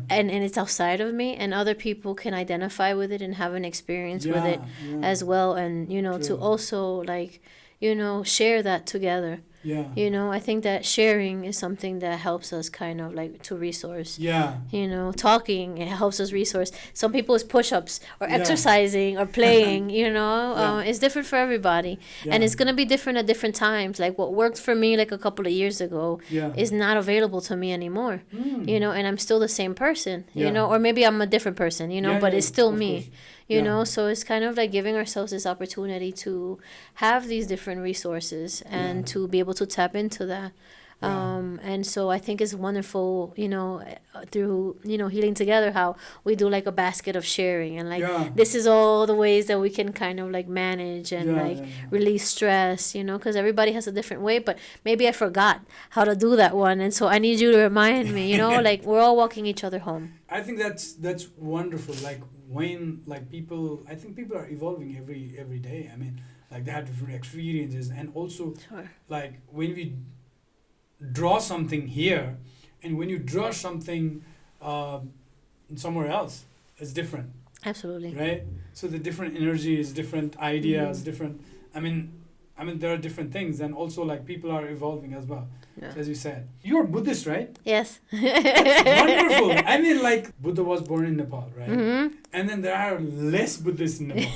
and it's outside of me, and other people can identify with it and have an experience with it as well, and you know, to also like, you know, share that together. You know, I think that sharing is something that helps us kind of like to resource. You know, talking, it helps us resource. Some people is push-ups or exercising or playing, you know. It's different for everybody. And it's going to be different at different times. Like what worked for me like a couple of years ago is not available to me anymore. You know, and I'm still the same person, you know, or maybe I'm a different person, you know, but it's still me. Course. You know, so it's kind of like giving ourselves this opportunity to have these different resources and to be able to tap into that. And so I think it's wonderful, you know, through, you know, Healing Together, how we do like a basket of sharing, and like this is all the ways that we can kind of like manage and release stress, you know, because everybody has a different way, but maybe I forgot how to do that one, and so I need you to remind me, you know, like we're all walking each other home. I think that's wonderful. Like when like people, I think people are evolving every day. I mean, like they have different experiences, and also like when we draw something here, and when you draw something somewhere else, it's different. Absolutely. Right? So the different energies, different ideas, different, I mean there are different things, and also like people are evolving as well. As you said, you're Buddhist, right? Yes. That's wonderful. I mean, like Buddha was born in Nepal, right? And then there are less Buddhists in Nepal.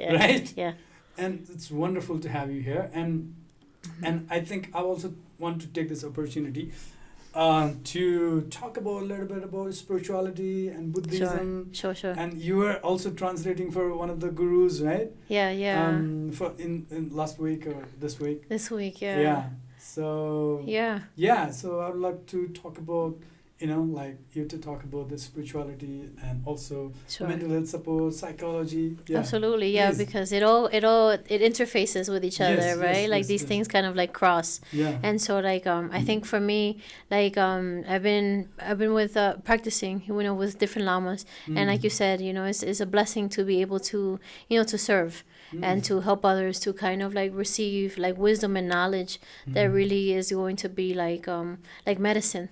Right? And it's wonderful to have you here, and I think I also want to take this opportunity to talk about a little bit about spirituality and Buddhism. Sure. And you were also translating for one of the gurus, right? For in last week or this week. This week, So so I would like to talk about, like you to talk about the spirituality and also Sure. mental health support, psychology. Yeah. Absolutely, yeah, Please. because it interfaces with each other, Yes, right? yes, Like yes, these yes. things kind of like cross. Yeah. And so like I think for me, like I've been with practicing, with different lamas, and like you said, it's a blessing to be able to, to serve and to help others to kind of like receive like wisdom and knowledge that really is going to be like medicine,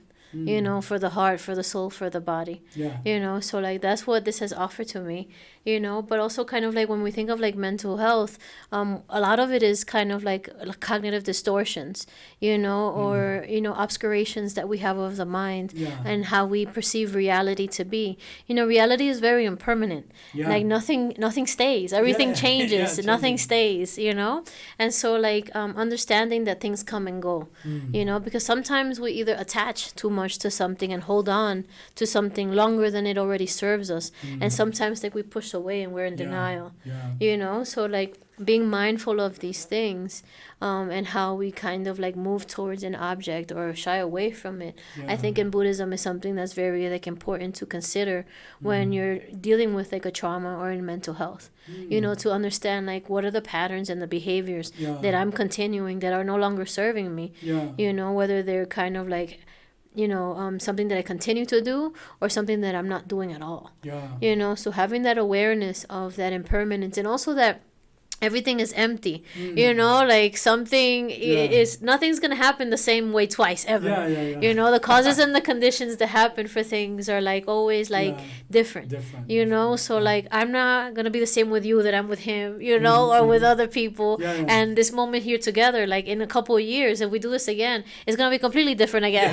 for the heart, for the soul, for the body. Yeah. So like that's what this has offered to me, but also kind of like when we think of like mental health, a lot of it is kind of like cognitive distortions, or, obscurations that we have of the mind Yeah. and how we perceive reality to be. Reality is very impermanent. Yeah. Like nothing stays. Everything Yeah. changes. Yeah, Nothing changing. stays, And so like understanding that things come and go, because sometimes we either attach too much to something and hold on to something longer than it already serves us. And sometimes like we push away and we're in denial. Yeah. So like being mindful of these things, and how we kind of like move towards an object or shy away from it. Yeah. I think in Buddhism is something that's very like important to consider when you're dealing with like a trauma or in mental health. To understand like what are the patterns and the behaviors Yeah. that I'm continuing that are no longer serving me. Yeah. Whether they're kind of like something that I continue to do or something that I'm not doing at all. Yeah. So having that awareness of that impermanence, and also that everything is empty, like something is, nothing's gonna happen the same way twice ever. Yeah. The causes and the conditions that happen for things are like always like different. So like I'm not gonna be the same with you that I'm with him, or with other people. Yeah. And this moment here together, like in a couple of years, if we do this again, it's gonna be completely different again.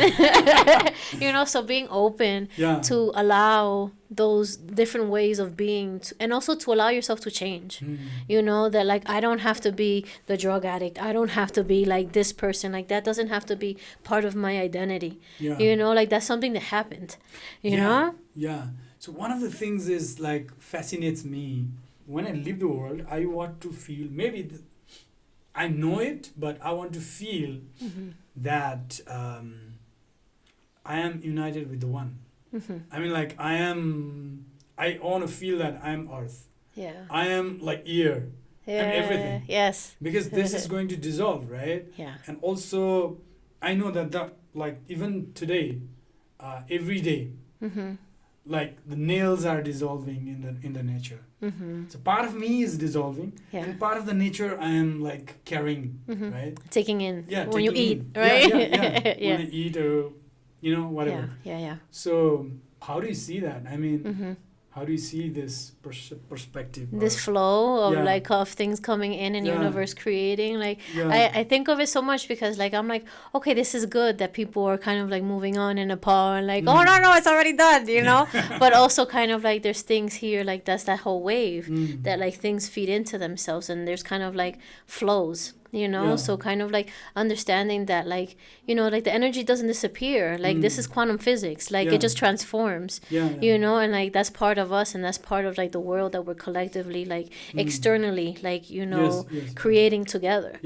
So being open to allow those different ways of being, and also to allow yourself to change. That like I don't have to be the drug addict, I don't have to be like this person, like that doesn't have to be part of my identity. Like that's something that happened. Yeah. So one of the things is like fascinates me when I leave the world. I want to feel I know it, but I want to feel that I am united with the one. I mean, like I want to feel that I am earth. I am like air. I'm everything. Yes. Because this is going to dissolve, right? Yeah. And also, I know that like even today, every day, like the nails are dissolving in the nature. So part of me is dissolving, and part of the nature I am like carrying, right? Taking in. Yeah. When you eat, in. right? Yeah. When I eat or whatever. Yeah. So how do you see that? I mean, how do you see this perspective? This flow of like of things coming in and universe creating. Like I think of it so much because like I'm like, okay, this is good that people are kind of like moving on in Nepal and like, oh no, it's already done, But also kind of like there's things here like that's that whole wave that like things feed into themselves, and there's kind of like flows. So kind of like understanding that like like the energy doesn't disappear, like this is quantum physics, like it just transforms. And like that's part of us, and that's part of like the world that we're collectively like externally like creating together.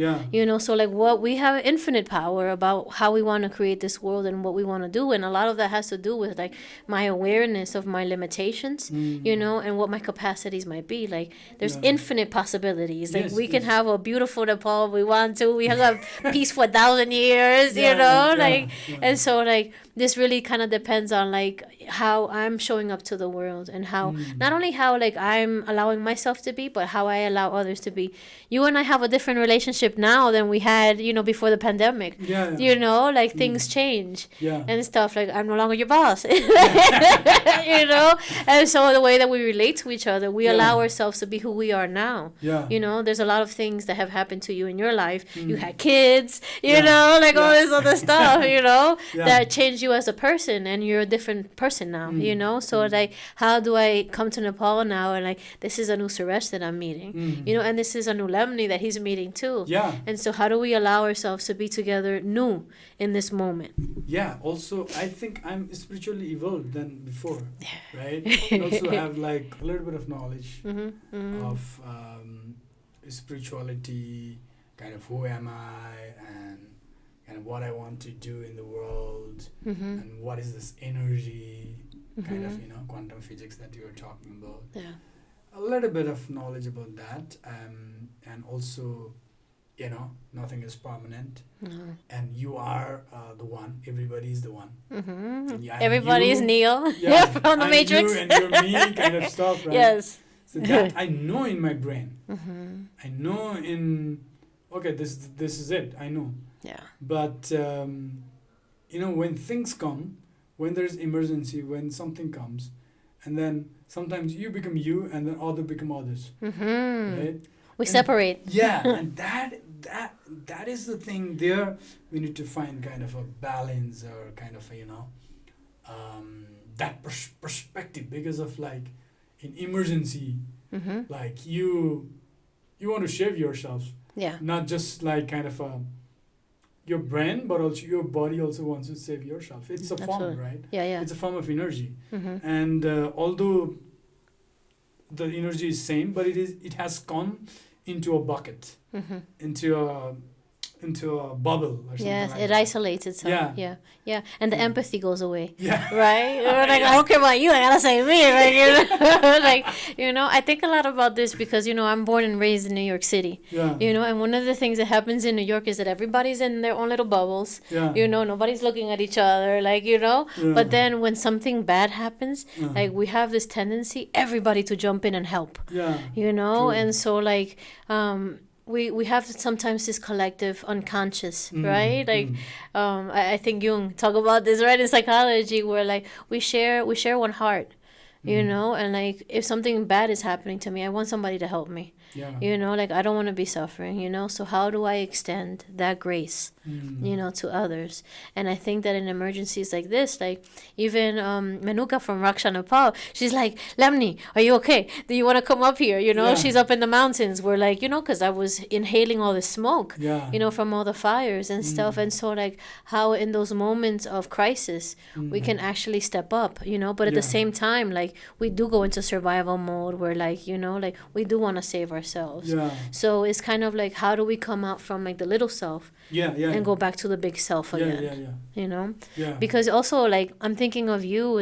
So like what we have infinite power about how we want to create this world and what we want to do, and a lot of that has to do with like my awareness of my limitations, and what my capacities might be. Like there's infinite possibilities, like we can have a beautiful Nepal we want to. We have peace for 1,000 years, and so like this really kind of depends on like how I'm showing up to the world, and how not only how like I'm allowing myself to be, but how I allow others to be. You and I have a different relationship now than we had, before the pandemic. Like things change and stuff. Like I'm no longer your boss, and so the way that we relate to each other, we allow ourselves to be who we are now. There's a lot of things that have happened to you in your life. You had kids, all this other stuff, that changed you as a person, and you're a different person now, so like how do I come to Nepal now and like this is a new Suresh that I'm meeting, and this is a new Lemny that he's meeting too. And so how do we allow ourselves to be together new in this moment? Also I think I'm spiritually evolved than before, right? I also have like a little bit of knowledge of spirituality, kind of who am I and what I want to do in the world, and what is this energy kind of, quantum physics that you were talking about. Yeah. A little bit of knowledge about that, and also, nothing is permanent, and you are the one. Everybody is the one. Yeah, everybody is Neo from the I'm Matrix. You and you're me kind of stuff, right? Yes. So that I know in my brain. I know okay, this is it. I know. Yeah. But when things come, when there's emergency, when something comes, and then sometimes you become you, and then other become others. Right? We separate. Yeah, and that is the thing. There, we need to find kind of a balance, or kind of that perspective, because of like in emergency, like you want to save yourself. Yeah. Not just like kind of your brain, but also your body also wants to save yourself. It's a form, right? Yeah. It's a form of energy, and although the energy is same, but it has gone into a bucket, into a bubble or something. Yes, like it that. isolates itself. Yeah. And the empathy goes away. Yeah. Right? You're like, I don't care about you, I gotta say me. Like, I think a lot about this because, I'm born and raised in New York City. Yeah. And one of the things that happens in New York is that everybody's in their own little bubbles. Yeah. Nobody's looking at each other, But then when something bad happens, like we have this tendency, everybody to jump in and help. Yeah. True. And so we have sometimes this collective unconscious, right? I think Jung talk about this, right, in psychology, where we share one heart, and if something bad is happening to me, I want somebody to help me. Yeah. I don't want to be suffering, so how do I extend that grace, to others? And I think that in emergencies like this, even Menuka from Raksha, Nepal, she's like, Lemny, are you okay? Do you want to come up here? She's up in the mountains. We're because I was inhaling all the smoke, from all the fires and stuff. And so how in those moments of crisis, we can actually step up, but at the same time, we do go into survival mode where we do want to save ourselves. Yeah. So it's kind of how do we come out from the little self and go back to the big self again? Yeah. Because also I'm thinking of you,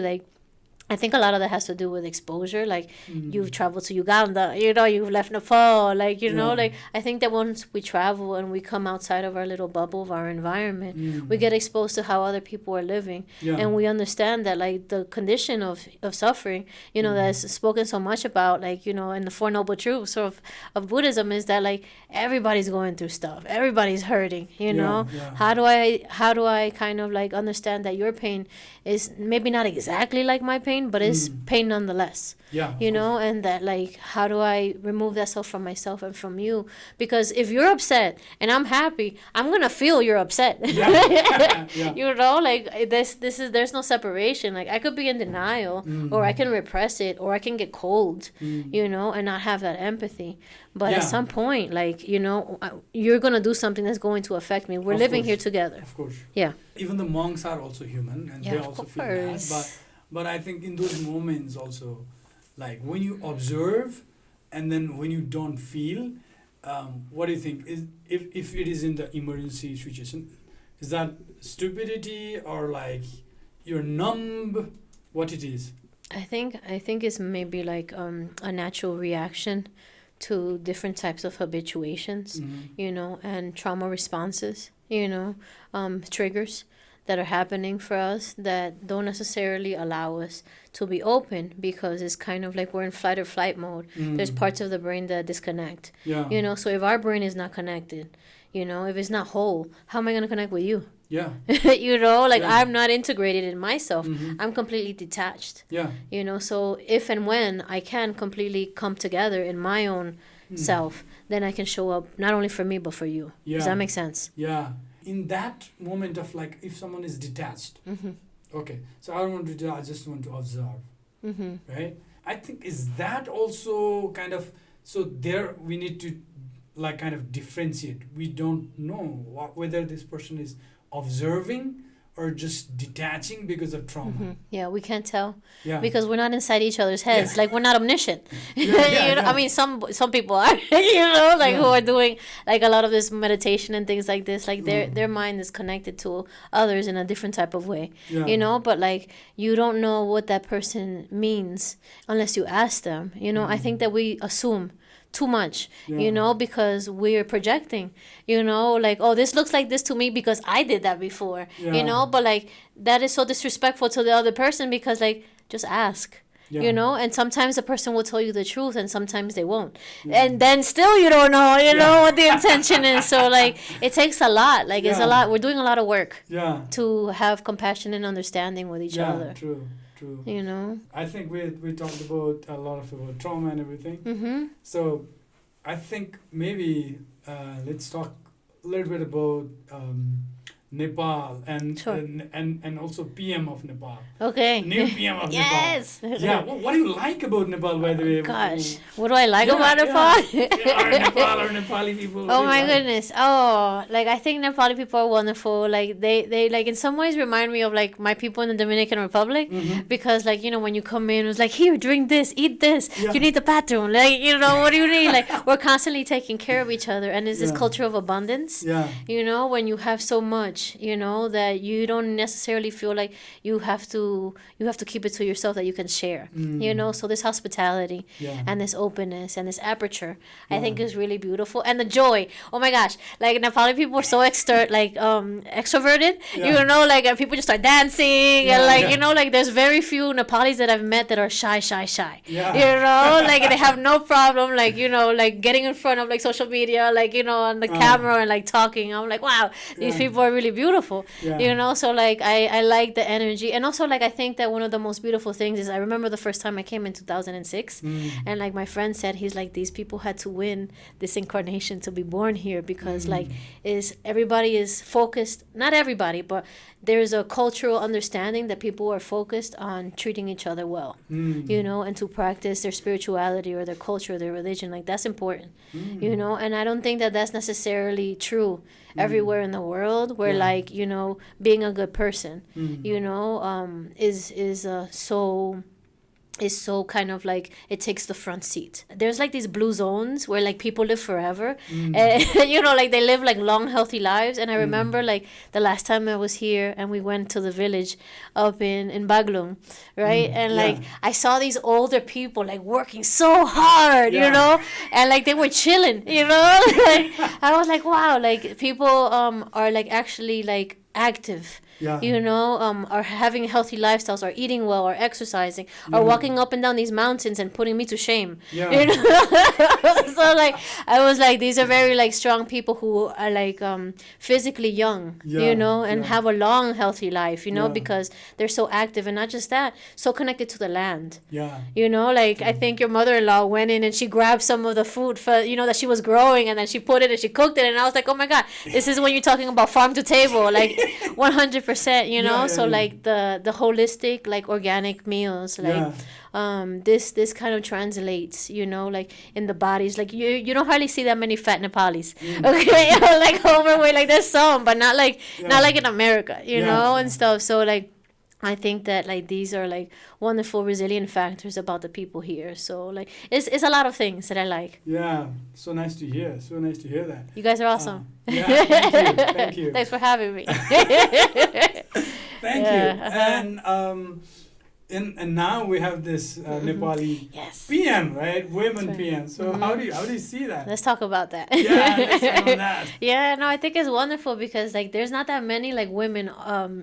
I think a lot of that has to do with exposure. You've traveled to Uganda, you've left Nepal, I think that once we travel and we come outside of our little bubble of our environment, we get exposed to how other people are living. Yeah. And we understand that, the condition of suffering, that's spoken so much about, in the Four Noble Truths of Buddhism is that, everybody's going through stuff. Everybody's hurting, Yeah. How do I kind of, understand that your pain is maybe not exactly like my pain, but it's pain nonetheless. Yeah. And that how do I remove that self from myself and from you? Because if you're upset and I'm happy, I'm gonna feel you're upset. Yeah. Yeah. There's no separation. I could be in denial, or I can repress it, or I can get cold, and not have that empathy. But at some point, you're gonna do something that's going to affect me. We're living here together. Of course. Yeah. Even the monks are also human, and they also feel that. But I think in those moments also, when you observe, and then when you don't feel, what do you think? If it is in the emergency situation, is that stupidity, or you're numb? What it is? I think it's maybe a natural reaction to different types of habituations, and trauma responses, triggers that are happening for us that don't necessarily allow us to be open, because it's kind of we're in flight or flight mode. There's parts of the brain that disconnect. Yeah. So if our brain is not connected, if it's not whole, how am I going to connect with you? Yeah. I'm not integrated in myself. I'm completely detached. Yeah. So if and when I can completely come together in my own self, then I can show up not only for me but for you. Yeah. Does that make sense? Yeah. In that moment of if someone is detached, okay, so I just want to observe, right? I think is that also kind of, so there we need to kind of differentiate. We don't know whether this person is observing or just detaching because of trauma. Yeah, we can't tell Yeah. because we're not inside each other's heads. Yeah. Like we're not omniscient. Yeah, You know, yeah. I mean, some people are. You know, like who Yeah. are doing like a lot of this meditation and things like this. Like their mind is connected to others in a different type of way. Yeah. You know, but like you don't know what that person means unless you ask them. You know, I think that we assume too much, Yeah. you know, because we're projecting, you know, like, oh, this looks like this to me because I did that before, Yeah. you know, but like that is so disrespectful to the other person because like just ask. Yeah. You know, and sometimes the person will tell you the truth and sometimes they won't. And then still you don't know, you know, what the intention is. So like it takes a lot. Like it's a Yeah. lot. We're doing a lot of work Yeah. to have compassion and understanding with each Yeah. other. True. True. You know? I think we talked about a lot about trauma and everything. Mm-hmm. So I think maybe let's talk a little bit about Nepal and, Sure. and also PM of Nepal. Okay. New PM of Yes. Nepal. Yeah. What do you like about Nepal, by the way? Gosh, what do I like Yeah, about yeah. Nepal? Or Nepal or Nepali people. what Oh do you my like? goodness. Oh, like I think Nepali people are wonderful. Like they like in some ways remind me of like my people in the Dominican Republic because like, you know, when you come in, it's like, here, drink this, eat this. Yeah. You need the bathroom. Like, you know, what do you need? Like we're constantly taking care of each other and it's this Yeah. culture of abundance. Yeah. You know, when you have so much, you know, that you don't necessarily feel like you have to keep it to yourself, that you can share. You know, so this hospitality Yeah. and this openness and this aperture, I Yeah. think is really beautiful. And the joy. Oh my gosh. Like Nepali people are so extroverted. Yeah. You know, like people just start dancing Yeah, and like, yeah. you know, like there's very few Nepalis that I've met that are shy. Yeah. You know, like they have no problem, like, you know, like getting in front of like social media, like, you know, on the camera and like talking. I'm like, wow, these Yeah. people are really beautiful. Yeah. You know, so like I like the energy. And also like I think that one of the most beautiful things is I remember the first time I came in 2006 and like my friend said, he's like, these people had to win this incarnation to be born here because like everybody is focused, not everybody, but there's a cultural understanding that people are focused on treating each other well, you know, and to practice their spirituality or their culture, their religion. Like that's important, you know, and I don't think that that's necessarily true everywhere in the world where Yeah. like, you know, being a good person, you know, is so kind of like it takes the front seat. There's like these blue zones where like people live forever and you know, like they live like long healthy lives. And I remember like the last time I was here and we went to the village up in Baglung, right? And like Yeah. I saw these older people like working so hard, Yeah. you know, and like they were chilling, you know. Like I was like, wow, like people are like actually like active, Yeah. you know, are having healthy lifestyles, are eating well, are exercising, are Yeah. walking up and down these mountains and putting me to shame. Yeah. You know? So like I was like, these are very like strong people who are like physically young, Yeah. you know, and Yeah. have a long healthy life, you know, Yeah. because they're so active. And not just that, so connected to the land. Yeah. You know, like I think your mother-in-law went in and she grabbed some of the food for, you know, that she was growing, and then she put it and she cooked it, and I was like, oh my god, this is when you're talking about farm to table, like 100%, you know. Yeah, So yeah. like the holistic, like organic meals, like this kind of translates, you know, like in the bodies. Like you don't hardly see that many fat Nepalis, okay, like overweight. Like there's some, but not like not like in America, you Yeah. know, and stuff. So like I think that like these are like wonderful resilient factors about the people here. So like it's a lot of things that I like. Yeah. So nice to hear. So nice to hear that. You guys are awesome. Yeah. Thank you. Thank you. Thanks for having me. Thank Yeah, you. And and now we have this Nepali Yes. PM, right? Women That's right. PM. So how do you see that? Let's talk about that. Yeah, let's talk about that. Yeah, no, I think it's wonderful because like there's not that many like women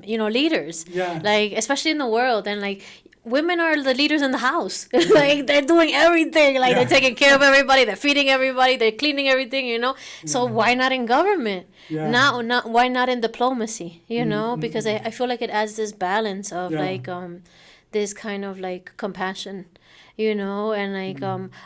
you know, leaders. Yeah. Like especially in the world, and like women are the leaders in the house. Like they're doing everything. Like Yeah. they're taking care of everybody, they're feeding everybody, they're cleaning everything, you know. So why not in government? Yeah. Not why not in diplomacy, you know? Because I feel like it adds this balance of Yeah. like this kind of like compassion, you know, and like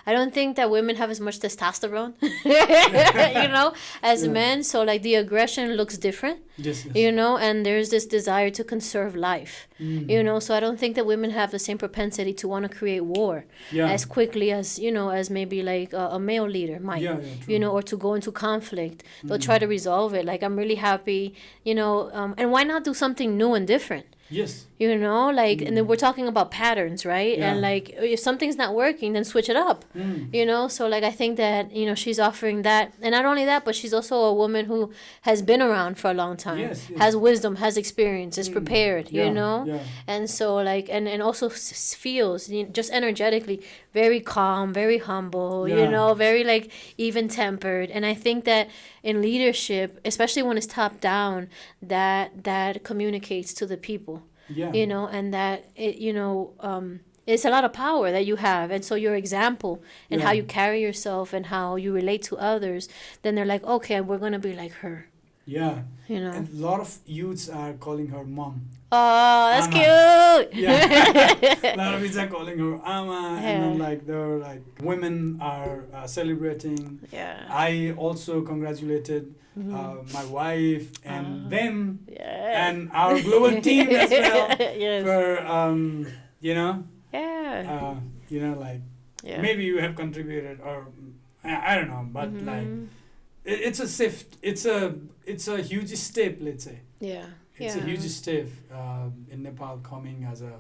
I don't think that women have as much testosterone, you know, as Yeah. men. So like the aggression looks different, Yes, yes. you know, and there's this desire to conserve life, you know. So I don't think that women have the same propensity to want to create war Yeah. as quickly as, you know, as maybe like a male leader might, Yeah, yeah, true. you know, or to go into conflict. They'll try to resolve it. Like, I'm really happy, you know, and why not do something new and different? Yes. You know, like, and then we're talking about patterns, right? Yeah. And like, if something's not working, then switch it up. You know, so like, I think that, you know, she's offering that, and not only that, but she's also a woman who has been around for a long time, Yes, yes. has wisdom, has experience, is prepared. Yeah, You know, yeah. and so like, and also feels, you know, just energetically very calm, very humble. You Yeah. know, very like even tempered. And I think that in leadership, especially when it's top down, that communicates to the people. Yeah. You know, and that it, you know, it's a lot of power that you have, and so your example and how Yeah. you carry yourself and how you relate to others, then they're like, okay, we're gonna be like her. Yeah. You know. And a lot of youths are calling her mom. Oh, that's Ama. cute. Yeah. A lot of youths are calling her Ama, and then Yeah. like they're like women are celebrating. Yeah. I also congratulated my wife and them Yeah. and our global team as well Yes. for you know Yeah. you know like Yeah. maybe you have contributed or I don't know, but like it's a shift. It's a huge step. Let's say Yeah. it's Yeah. a huge step in Nepal coming as a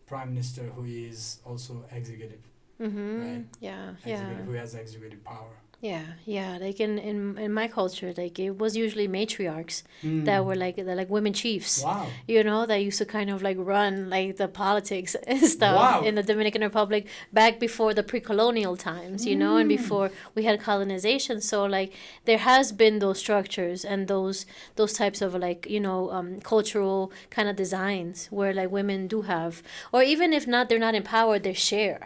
prime minister who is also executive, right? Yeah. Executive, Yeah. who has executive power. Yeah. Like in my culture, like it was usually matriarchs that were like they're like women chiefs. Wow. You know, that used to kind of like run like the politics and stuff Wow. in the Dominican Republic back before the pre-colonial times, you know, and before we had colonization. So like there has been those structures and those types of like, you know, cultural kind of designs where like women do have, or even if not, they're not empowered, they share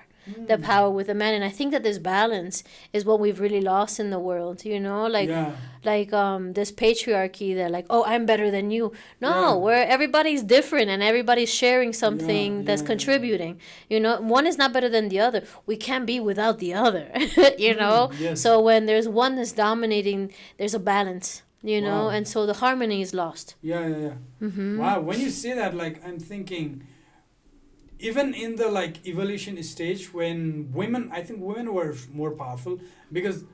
the power with the men. And I think that this balance is what we've really lost in the world, you know, like Yeah. like this patriarchy that like, oh, I'm better than you. No, Yeah. where everybody's different and everybody's sharing something that's yeah. contributing. You know, one is not better than the other. We can't be without the other. You know, yes. so when there's one that's dominating, there's a balance. You know, Wow. and so the harmony is lost. Yeah. Wow. When you say that, like I'm thinking, even in the like evolution stage, when women, I think women were more powerful because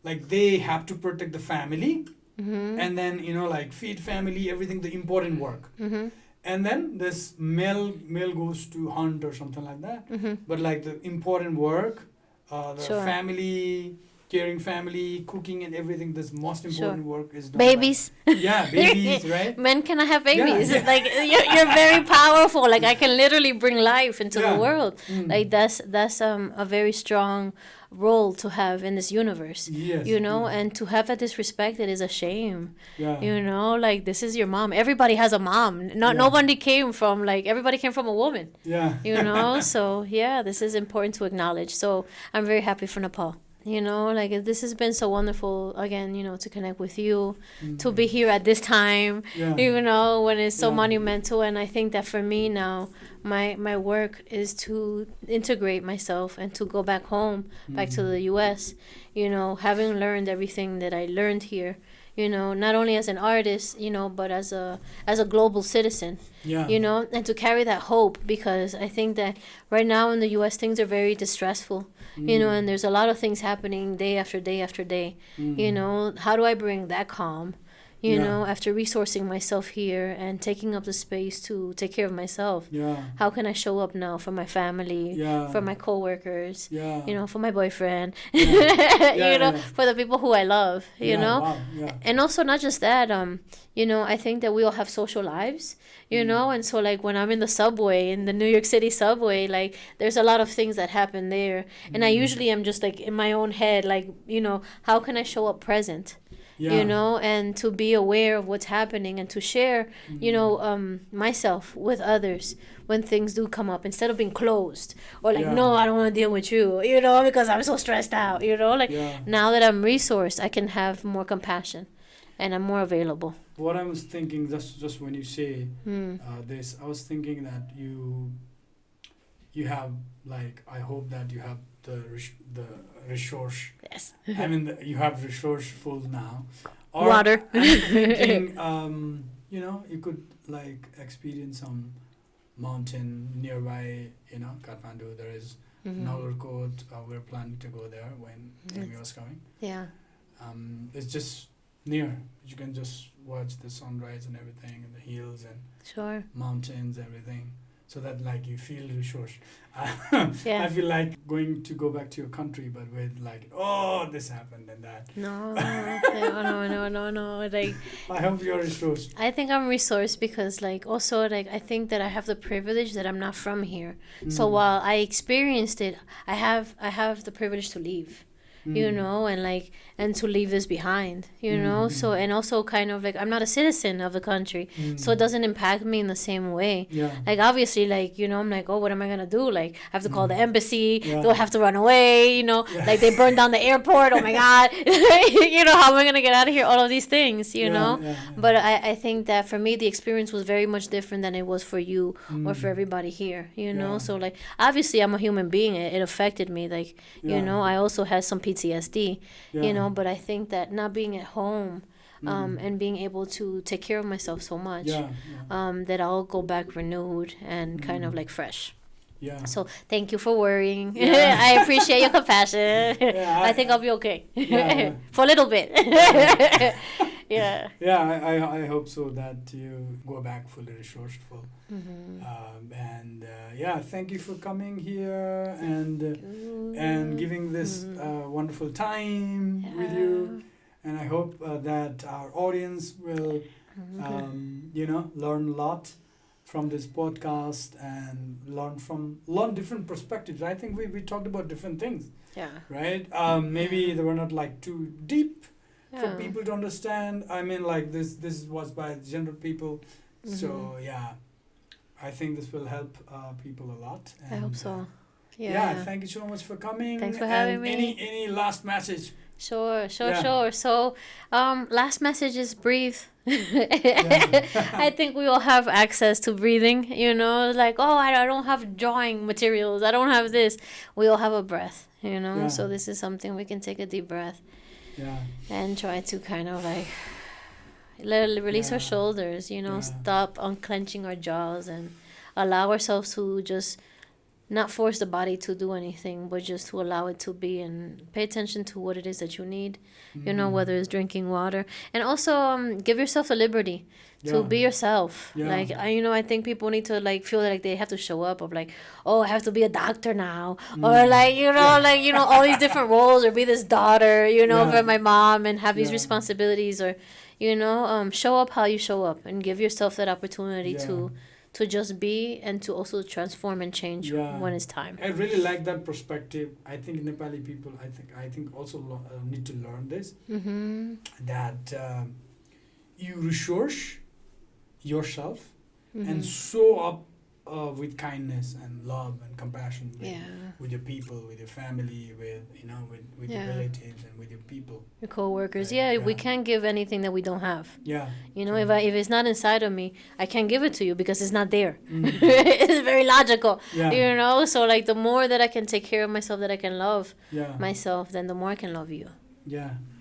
like they have to protect the family and then you know like feed family, everything, the important work. And then this male goes to hunt or something like that. But like the important work, the Sure. family, caring family, cooking and everything, this most important work is done Babies. by, yeah, babies, right? Men cannot have babies. Yeah. Like you're very powerful. Like I can literally bring life into Yeah. the world. Like that's a very strong role to have in this universe. Yes. You know, and to have that disrespected is a shame. Yeah. You know, like this is your mom. Everybody has a mom. Not Yeah. nobody came from like everybody came from a woman. Yeah. You know, so yeah, this is important to acknowledge. So I'm very happy for Nepal. You know, like this has been so wonderful again, you know, to connect with you, to be here at this time, Yeah. you know, when it's so Yeah. monumental. And I think that for me now, my work is to integrate myself and to go back home, back to the US, you know, having learned everything that I learned here, you know, not only as an artist, you know, but as a global citizen. Yeah. You know, and to carry that hope, because I think that right now in the US things are very distressful, you know, and there's a lot of things happening day after day after day. You know, how do I bring that calm, you Yeah. know, after resourcing myself here and taking up the space to take care of myself? Yeah. How can I show up now for my family, Yeah. for my coworkers, Yeah. you know, for my boyfriend, Yeah, you know, yeah. for the people who I love, you Yeah, know? wow, yeah. And also not just that, you know, I think that we all have social lives, you know, and so like when I'm in the subway, in the New York City subway, like there's a lot of things that happen there, and I usually am just like in my own head, like, you know, how can I show up present? Yeah. You know, and to be aware of what's happening and to share, you know, myself with others when things do come up, instead of being closed or like, Yeah. no, I don't want to deal with you, you know, because I'm so stressed out, you know, like Yeah. now that I'm resourced, I can have more compassion and I'm more available. What I was thinking, just when you say this, I was thinking that you have, like, I hope that you have the resource. Yes. I mean, you have resourceful now. Water. I'm thinking, you could like experience some mountain nearby, Kathmandu. There is Nagarkot. We're planning to go there when Amy was coming. Yeah. It's just near. You can just watch the sunrise and everything, and the hills and Sure. mountains, everything. So that like you feel resourced. Yeah. I feel like going to go back to your country, but with like, oh, this happened and that. No. No. Like, I hope you're resourced. I think I'm resourced because, like, also, like, I think that I have the privilege that I'm not from here. So while I experienced it, I have the privilege to leave. And to leave this behind, so, and also kind of like I'm not a citizen of the country, so it doesn't impact me in the same way. Like, obviously, like, I'm like, oh, what am I gonna do? Like, I have to call the embassy. Do I have to run away? Like, they burned down the airport. Oh my God. How am I gonna get out of here? All of these things, but I think that for me the experience was very much different than it was for you or for everybody here, so, like, obviously I'm a human being. It affected me, like, I also had some PTSD, but I think that not being at home and being able to take care of myself so much, that I'll go back renewed and kind of like fresh. Yeah. So thank you for worrying. I appreciate your compassion. I think I'll be okay. For a little bit. Yeah. Yeah, I hope so that you go back fully resourceful. Thank you for coming here and giving this wonderful time with you. And I hope that our audience will, learn a lot from this podcast and learn different perspectives. I think we talked about different things. Yeah. Right? Maybe they were not like too deep for people to understand. I mean, like this was by general people. So I think this will help people a lot. And, I hope so. Thank you so much for coming. Thanks for having me. Any last message? Sure. So, last message is breathe. I think we all have access to breathing, like, oh, I don't have drawing materials. I don't have this. We all have a breath, so this is something we can take a deep breath and try to kind of like release our shoulders, stop unclenching our jaws and allow ourselves to just not force the body to do anything, but just to allow it to be and pay attention to what it is that you need, whether it's drinking water. And also give yourself the liberty to be yourself. Like, I think people need to like feel like they have to show up of like, oh, I have to be a doctor now. Or like, all these different roles, or be this daughter, for my mom and have these responsibilities, or, show up how you show up and give yourself that opportunity to just be and to also transform and change when it's time. I really like that perspective. I think Nepali people, I think also need to learn this, that you resource yourself and show up with kindness and love and compassion with your people, with your family, with your relatives and with your people. Your co-workers. We can't give anything that we don't have. If it's not inside of me, I can't give it to you because it's not there. It's very logical. So like the more that I can take care of myself, that I can love myself, then the more I can love you.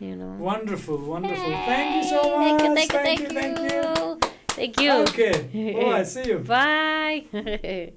Wonderful. Thank you so much. Thank you. Thank you. Okay. All right, see you. Bye.